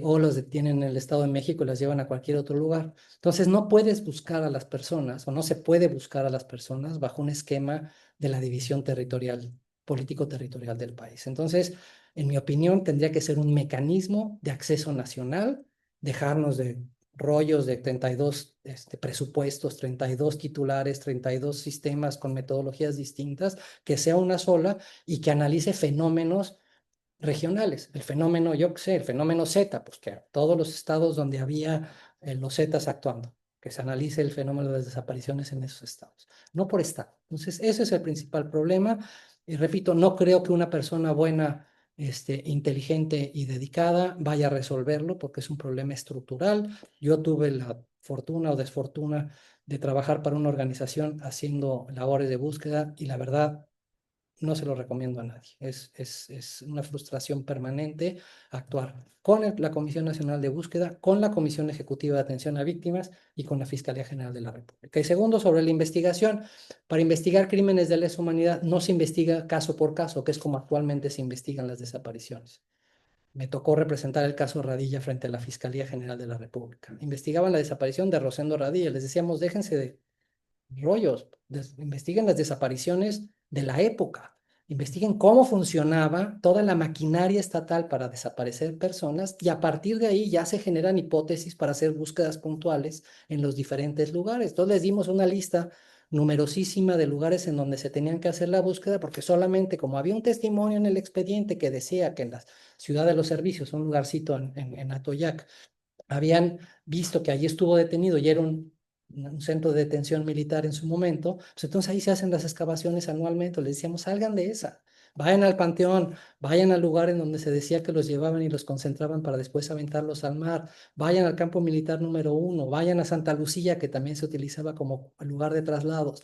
o las detienen en el Estado de México y las llevan a cualquier otro lugar. Entonces no puedes buscar a las personas, o no se puede buscar a las personas bajo un esquema de la división territorial, político-territorial del país. Entonces, en mi opinión, tendría que ser un mecanismo de acceso nacional, dejarnos de rollos de 32 presupuestos, 32 titulares, 32 sistemas con metodologías distintas, que sea una sola y que analice fenómenos regionales. El fenómeno, yo qué sé, el fenómeno Z, pues que todos los estados donde había los Zetas actuando, que se analice el fenómeno de las desapariciones en esos estados, no por estado. Entonces, ese es el principal problema. Y repito, no creo que una persona buena, inteligente y dedicada vaya a resolverlo porque es un problema estructural. Yo tuve la fortuna o desfortuna de trabajar para una organización haciendo labores de búsqueda y la verdad no se lo recomiendo a nadie. Es una frustración permanente actuar con la Comisión Nacional de Búsqueda, con la Comisión Ejecutiva de Atención a Víctimas y con la Fiscalía General de la República. Y segundo, sobre la investigación, para investigar crímenes de lesa humanidad no se investiga caso por caso, que es como actualmente se investigan las desapariciones. Me tocó representar el caso Radilla frente a la Fiscalía General de la República. Investigaban la desaparición de Rosendo Radilla. Les decíamos, déjense de rollos, investiguen las desapariciones de la época, investiguen cómo funcionaba toda la maquinaria estatal para desaparecer personas y a partir de ahí ya se generan hipótesis para hacer búsquedas puntuales en los diferentes lugares. Entonces les dimos una lista numerosísima de lugares en donde se tenían que hacer la búsqueda porque solamente como había un testimonio en el expediente que decía que en la Ciudad de los Servicios, un lugarcito en Atoyac, habían visto que allí estuvo detenido y era un un centro de detención militar en su momento, pues entonces ahí se hacen las excavaciones anualmente. Les decíamos, salgan de esa, vayan al panteón, vayan al lugar en donde se decía que los llevaban y los concentraban para después aventarlos al mar, vayan al campo militar número 1, vayan a Santa Lucía, que también se utilizaba como lugar de traslados.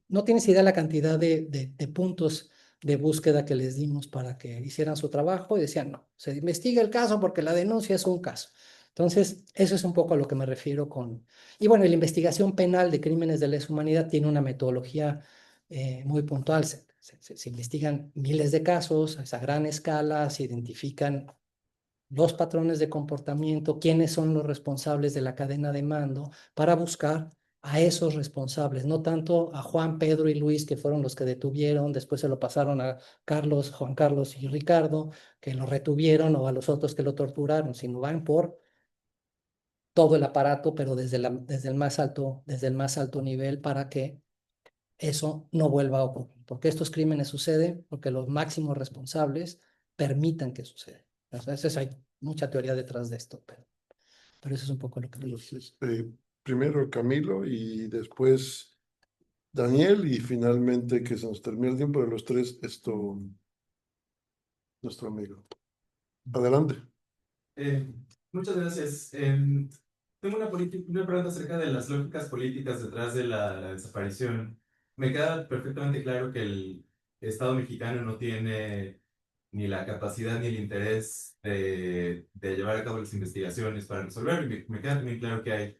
No tienes idea la cantidad de puntos de búsqueda que les dimos para que hicieran su trabajo y decían, no, se investiga el caso porque la denuncia es un caso. Entonces, eso es un poco a lo que me refiero con... Y bueno, la investigación penal de crímenes de lesa humanidad tiene una metodología muy puntual. Se investigan miles de casos a gran escala, se identifican los patrones de comportamiento, quiénes son los responsables de la cadena de mando, para buscar a esos responsables, no tanto a Juan, Pedro y Luis, que fueron los que detuvieron, después se lo pasaron a Carlos, Juan Carlos y Ricardo, que lo retuvieron, o a los otros que lo torturaron, sino van por todo el aparato, pero desde el más alto nivel, para que eso no vuelva a ocurrir. Porque estos crímenes suceden porque los máximos responsables permitan que suceda. Entonces, hay mucha teoría detrás de esto, pero eso es un poco lo que... Entonces, primero Camilo y después Daniel y finalmente que se nos termine el tiempo de los tres, nuestro amigo. Adelante. Muchas gracias. Tengo una pregunta acerca de las lógicas políticas detrás de la desaparición. Me queda perfectamente claro que el Estado mexicano no tiene ni la capacidad ni el interés de llevar a cabo las investigaciones para resolverlo. Y me queda también claro que hay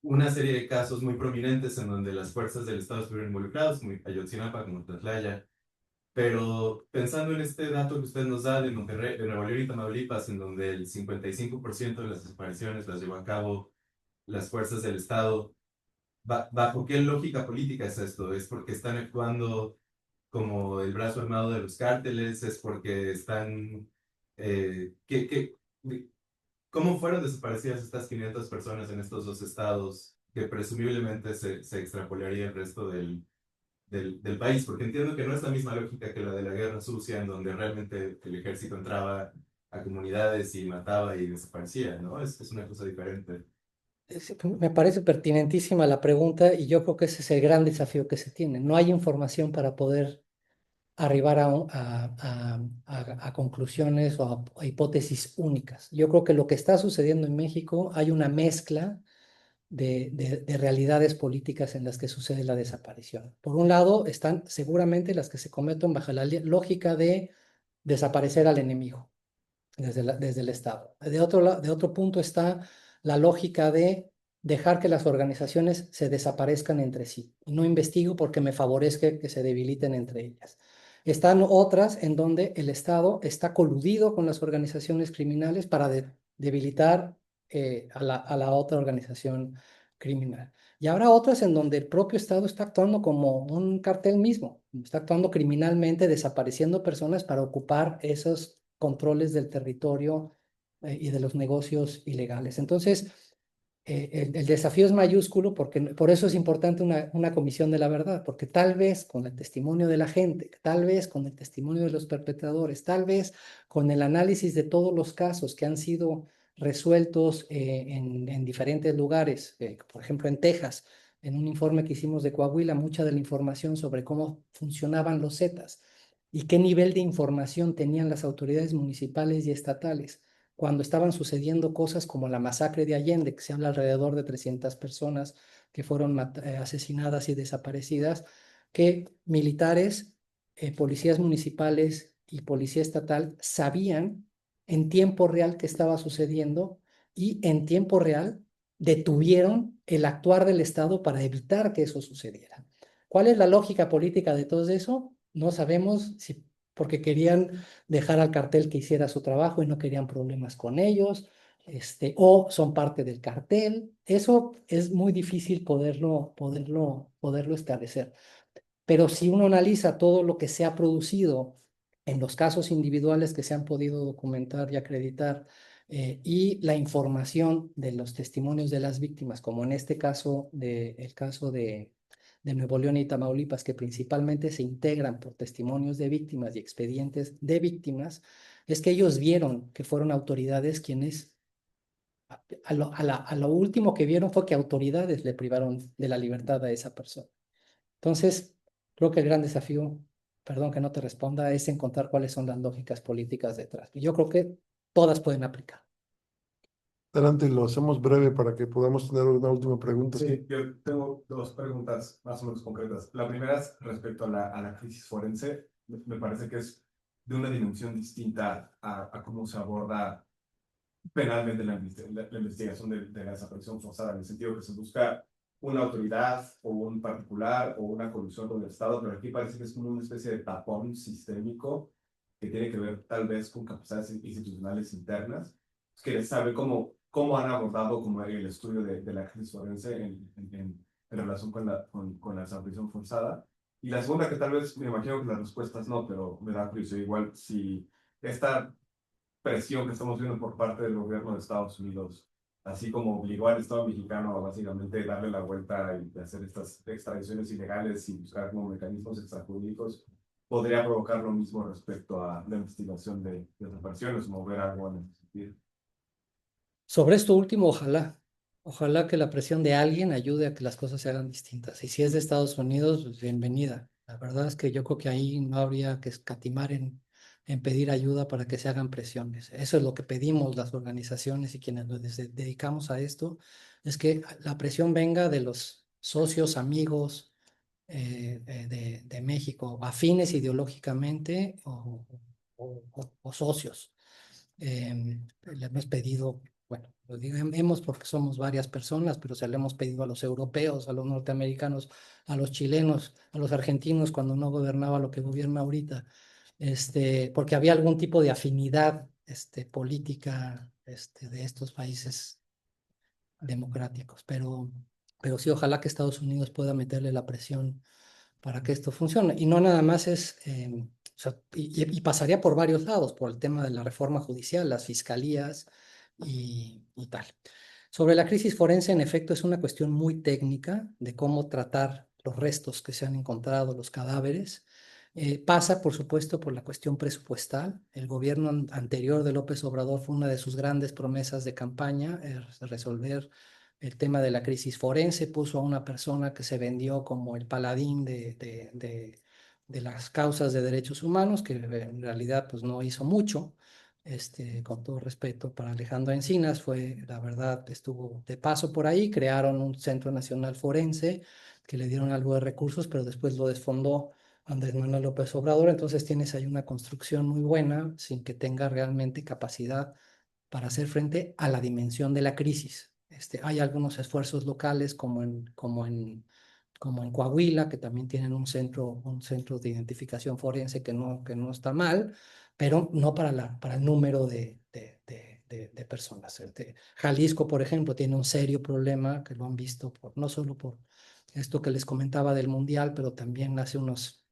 una serie de casos muy prominentes en donde las fuerzas del Estado estuvieron involucradas, como Ayotzinapa, como Tlatlaya. Pero pensando en este dato que usted nos da de Monterrey, de Nuevo León y Tamaulipas, en donde el 55% de las desapariciones las llevó a cabo las fuerzas del Estado, ¿bajo qué lógica política es esto? ¿Es porque están actuando como el brazo armado de los cárteles? ¿Es porque están... eh, ¿qué, qué, ¿Cómo fueron desaparecidas estas 500 personas en estos dos estados que presumiblemente se extrapolaría el resto del país? Porque entiendo que no es la misma lógica que la de la guerra sucia, en donde realmente el ejército entraba a comunidades y mataba y desaparecía, ¿no? Es una cosa diferente. Me parece pertinentísima la pregunta y yo creo que ese es el gran desafío que se tiene. No hay información para poder arribar a conclusiones o a hipótesis únicas. Yo creo que lo que está sucediendo en México, hay una mezcla de realidades políticas en las que sucede la desaparición. Por un lado, están seguramente las que se cometen bajo la lógica de desaparecer al enemigo desde el Estado. De otro punto está la lógica de dejar que las organizaciones se desaparezcan entre sí. No investigo porque me favorezca que se debiliten entre ellas. Están otras en donde el Estado está coludido con las organizaciones criminales para debilitar a la otra organización criminal. Y habrá otras en donde el propio Estado está actuando como un cartel mismo, está actuando criminalmente, desapareciendo personas para ocupar esos controles del territorio y de los negocios ilegales. Entonces, el desafío es mayúsculo porque por eso es importante una comisión de la verdad, porque tal vez con el testimonio de la gente, tal vez con el testimonio de los perpetradores, tal vez con el análisis de todos los casos que han sido resueltos en diferentes lugares, por ejemplo en Texas, en un informe que hicimos de Coahuila, mucha de la información sobre cómo funcionaban los Zetas y qué nivel de información tenían las autoridades municipales y estatales cuando estaban sucediendo cosas como la masacre de Allende, que se habla alrededor de 300 personas que fueron asesinadas y desaparecidas, que militares, policías municipales y policía estatal sabían en tiempo real qué estaba sucediendo y en tiempo real detuvieron el actuar del Estado para evitar que eso sucediera. ¿Cuál es la lógica política de todo eso? No sabemos si porque querían dejar al cartel que hiciera su trabajo y no querían problemas con ellos, o son parte del cartel. Eso es muy difícil poderlo establecer. Pero si uno analiza todo lo que se ha producido en los casos individuales que se han podido documentar y acreditar, y la información de los testimonios de las víctimas, como en este caso, el caso de Nuevo León y Tamaulipas, que principalmente se integran por testimonios de víctimas y expedientes de víctimas, es que ellos vieron que fueron autoridades quienes a lo último que vieron fue que autoridades le privaron de la libertad a esa persona. Entonces, creo que el gran desafío, perdón que no te responda, es encontrar cuáles son las lógicas políticas detrás. Y yo creo que todas pueden aplicar. Adelante, lo hacemos breve para que podamos tener una última pregunta. Sí, yo tengo dos preguntas más o menos concretas. La primera es respecto a la crisis forense. Me parece que es de una dimensión distinta a cómo se aborda penalmente la investigación de la desaparición forzada, en el sentido que se busca una autoridad o un particular o una colusión con el Estado, pero aquí parece que es como una especie de tapón sistémico que tiene que ver tal vez con capacidades institucionales internas. Quería saber cómo han abordado como el estudio de la crisis forense en relación con la desaparición forzada. Y la segunda, que tal vez me imagino que las respuestas no, pero me da curiosidad igual si esta presión que estamos viendo por parte del gobierno de Estados Unidos, así como obligó al Estado mexicano a básicamente darle la vuelta y hacer estas extradiciones ilegales y buscar como mecanismos extrajurídicos, podría provocar lo mismo respecto a la investigación de desapariciones, mover algo en ese sentido. Sobre esto último, ojalá que la presión de alguien ayude a que las cosas se hagan distintas. Y si es de Estados Unidos, pues bienvenida. La verdad es que yo creo que ahí no habría que escatimar en pedir ayuda para que se hagan presiones. Eso es lo que pedimos las organizaciones y quienes nos dedicamos a esto, es que la presión venga de los socios, amigos de México, afines ideológicamente o socios. Le hemos pedido, bueno, lo digamos porque somos varias personas, pero se le hemos pedido a los europeos, a los norteamericanos, a los chilenos, a los argentinos cuando no gobernaba lo que gobierna ahorita, porque había algún tipo de afinidad política de estos países democráticos, pero sí, ojalá que Estados Unidos pueda meterle la presión para que esto funcione. Y no nada más es, o sea, y pasaría por varios lados, por el tema de la reforma judicial, las fiscalías y tal. Sobre la crisis forense, en efecto, es una cuestión muy técnica de cómo tratar los restos que se han encontrado, los cadáveres. Pasa, por supuesto, por la cuestión presupuestal. El gobierno anterior de López Obrador fue una de sus grandes promesas de campaña, resolver el tema de la crisis forense. Puso a una persona que se vendió como el paladín de las causas de derechos humanos, que en realidad pues no hizo mucho. Con todo respeto para Alejandro Encinas, fue, la verdad, estuvo de paso por ahí, crearon un Centro Nacional Forense, que le dieron algo de recursos, pero después lo desfondó Andrés Manuel López Obrador. Entonces tienes ahí una construcción muy buena, sin que tenga realmente capacidad para hacer frente a la dimensión de la crisis. Hay algunos esfuerzos locales como en Coahuila, que también tienen un centro de identificación forense que no está mal, pero no para el número de personas. Jalisco, por ejemplo, tiene un serio problema que lo han visto no solo por esto que les comentaba del Mundial, pero también hace unos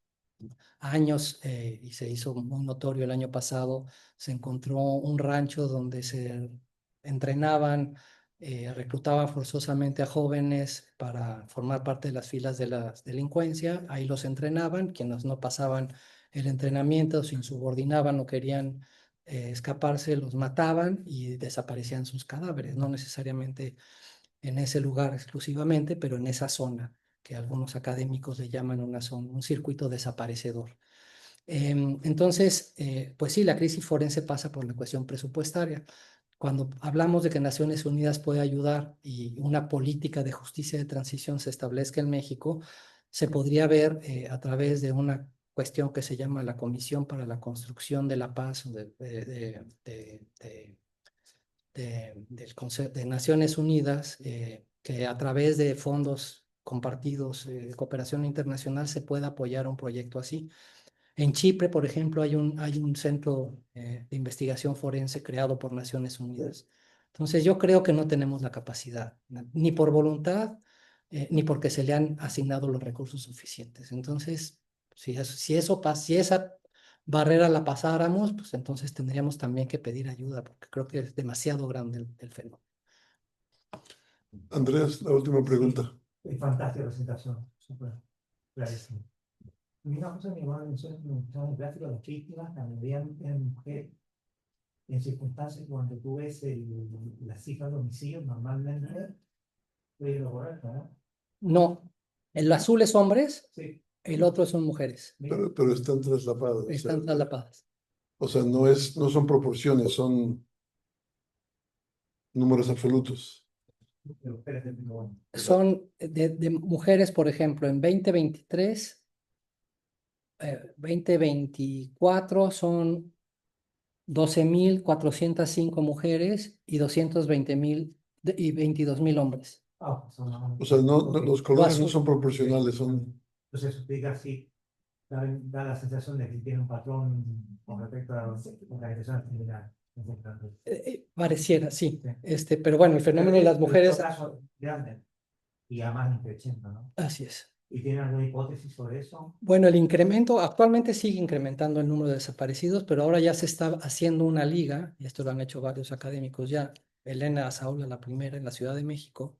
años, y se hizo muy notorio el año pasado, se encontró un rancho donde se entrenaban, reclutaban forzosamente a jóvenes para formar parte de las filas de la delincuencia. Ahí los entrenaban, quienes no pasaban el entrenamiento, se insubordinaban o querían escaparse, los mataban y desaparecían sus cadáveres, no necesariamente en ese lugar exclusivamente, pero en esa zona que algunos académicos le llaman una zona, un circuito desaparecedor. Entonces, pues sí, la crisis forense pasa por la cuestión presupuestaria. Cuando hablamos de que Naciones Unidas puede ayudar y una política de justicia de transición se establezca en México, se podría ver a través de una cuestión que se llama la Comisión para la Construcción de la Paz del Consejo de Naciones Unidas, que a través de fondos compartidos de cooperación internacional se pueda apoyar un proyecto así. En Chipre, por ejemplo, hay un centro de investigación forense creado por Naciones Unidas. Entonces, yo creo que no tenemos la capacidad, ni por voluntad, ni porque se le han asignado los recursos suficientes. Entonces, si esa barrera la pasáramos, pues entonces tendríamos también que pedir ayuda, porque creo que es demasiado grande el fenómeno. Andrés, la última pregunta. Es fantástica la presentación, súper clarísimo. Y una cosa que me llamó la atención es que me mostraron el gráfico de las víctimas, la mayoría eran mujeres. en circunstancias cuando tú ves las cifras de homicidios, normalmente puede lo correcto, ¿no? No, el azul es hombres, Sí. el otro son mujeres. Pero están traslapados. Están traslapadas. O sea, no son proporciones, son números absolutos. Pero espérate, pero bueno. Son de mujeres, por ejemplo, en 2023, 2024 son 12.405 mujeres y 22.000 hombres. O sea, los colores no son proporcionales, son... Entonces eso explica así, da la sensación de que tiene un patrón con respecto a la organización criminal. Pareciera, sí. Sí. Pero bueno, el fenómeno de las mujeres, Caso grande y además increciendo, ¿no? así es. ¿Y tiene alguna hipótesis sobre eso? Bueno, el incremento actualmente sigue incrementando el número de desaparecidos, pero ahora ya se está haciendo una liga, y esto lo han hecho varios académicos ya, Elena Azaola, la primera en la Ciudad de México,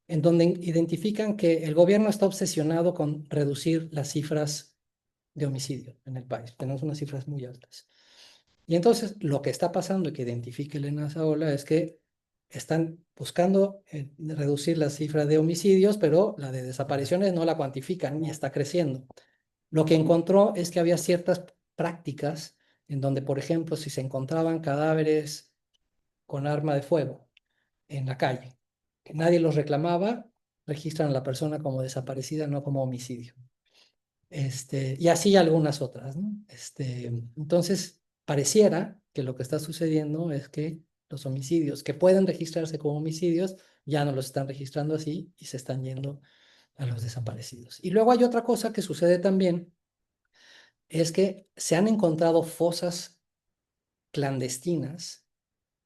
en donde identifican que el gobierno está obsesionado con reducir las cifras de homicidio en el país. Tenemos unas cifras muy altas. Y entonces lo que está pasando y que identifica Elena Azaola es que están buscando reducir la cifra de homicidios, pero la de desapariciones no la cuantifican y está creciendo. Lo que encontró es que había ciertas prácticas en donde, por ejemplo, si se encontraban cadáveres con arma de fuego en la calle, que nadie los reclamaba, registran a la persona como desaparecida, no como homicidio. Y así algunas otras, ¿no? Entonces, pareciera que lo que está sucediendo es que los homicidios que pueden registrarse como homicidios ya no los están registrando así y se están yendo a los desaparecidos. Y luego hay otra cosa que sucede también, es que se han encontrado fosas clandestinas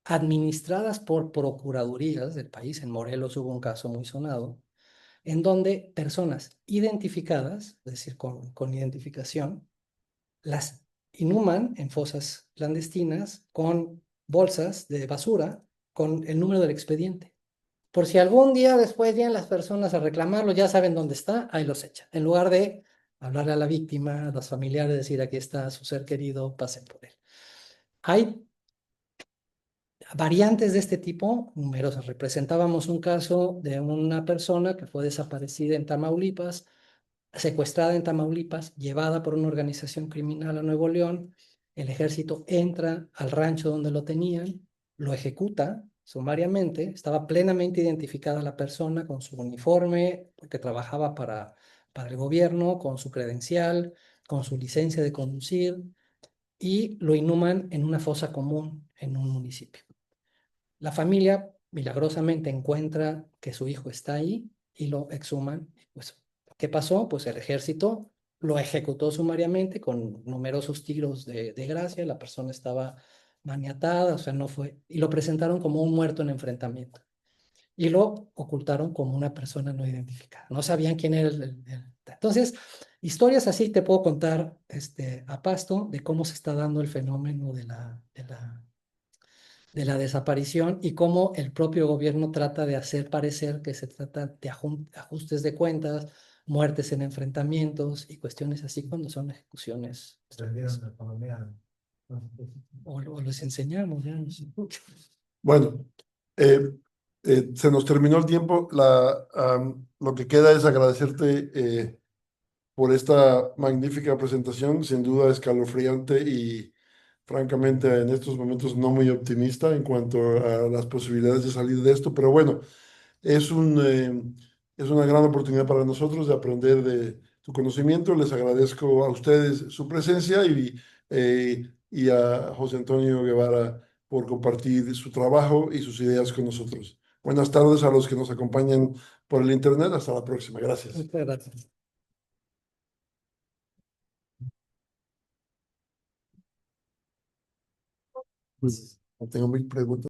administradas por procuradurías del país. En Morelos hubo un caso muy sonado, en donde personas identificadas, es decir, con identificación, las inhuman en fosas clandestinas con bolsas de basura con el número del expediente. Por si algún día después llegan las personas a reclamarlo, ya saben dónde está, ahí los echan. En lugar de hablarle a la víctima, a los familiares, decir aquí está su ser querido, pasen por él. Hay variantes de este tipo, numerosas. Representábamos un caso de una persona que fue desaparecida en Tamaulipas, secuestrada en Tamaulipas, llevada por una organización criminal a Nuevo León. El ejército entra al rancho donde lo tenían, lo ejecuta sumariamente. Estaba plenamente identificada la persona con su uniforme, porque trabajaba para el gobierno, con su credencial, con su licencia de conducir, y lo inhuman en una fosa común en un municipio. La familia milagrosamente encuentra que su hijo está ahí y lo exhuman. Pues, ¿qué pasó? Pues el ejército lo ejecutó sumariamente con numerosos tiros de gracia. La persona estaba maniatada, o sea, no fue. Y lo presentaron como un muerto en enfrentamiento. Y lo ocultaron como una persona no identificada. No sabían quién era Entonces, historias así te puedo contar a pasto de cómo se está dando el fenómeno de la desaparición y cómo el propio gobierno trata de hacer parecer que se trata de ajustes de cuentas, muertes en enfrentamientos y cuestiones así cuando son ejecuciones. O les enseñamos, ya no sé. Bueno, se nos terminó el tiempo. Lo que queda es agradecerte por esta magnífica presentación, sin duda escalofriante y francamente en estos momentos no muy optimista en cuanto a las posibilidades de salir de esto, pero bueno, es es una gran oportunidad para nosotros de aprender de tu conocimiento. Les agradezco a ustedes su presencia y a José Antonio Guevara por compartir su trabajo y sus ideas con nosotros. Buenas tardes a los que nos acompañan por el internet. Hasta la próxima. Gracias. Muchas gracias. Tengo mil preguntas.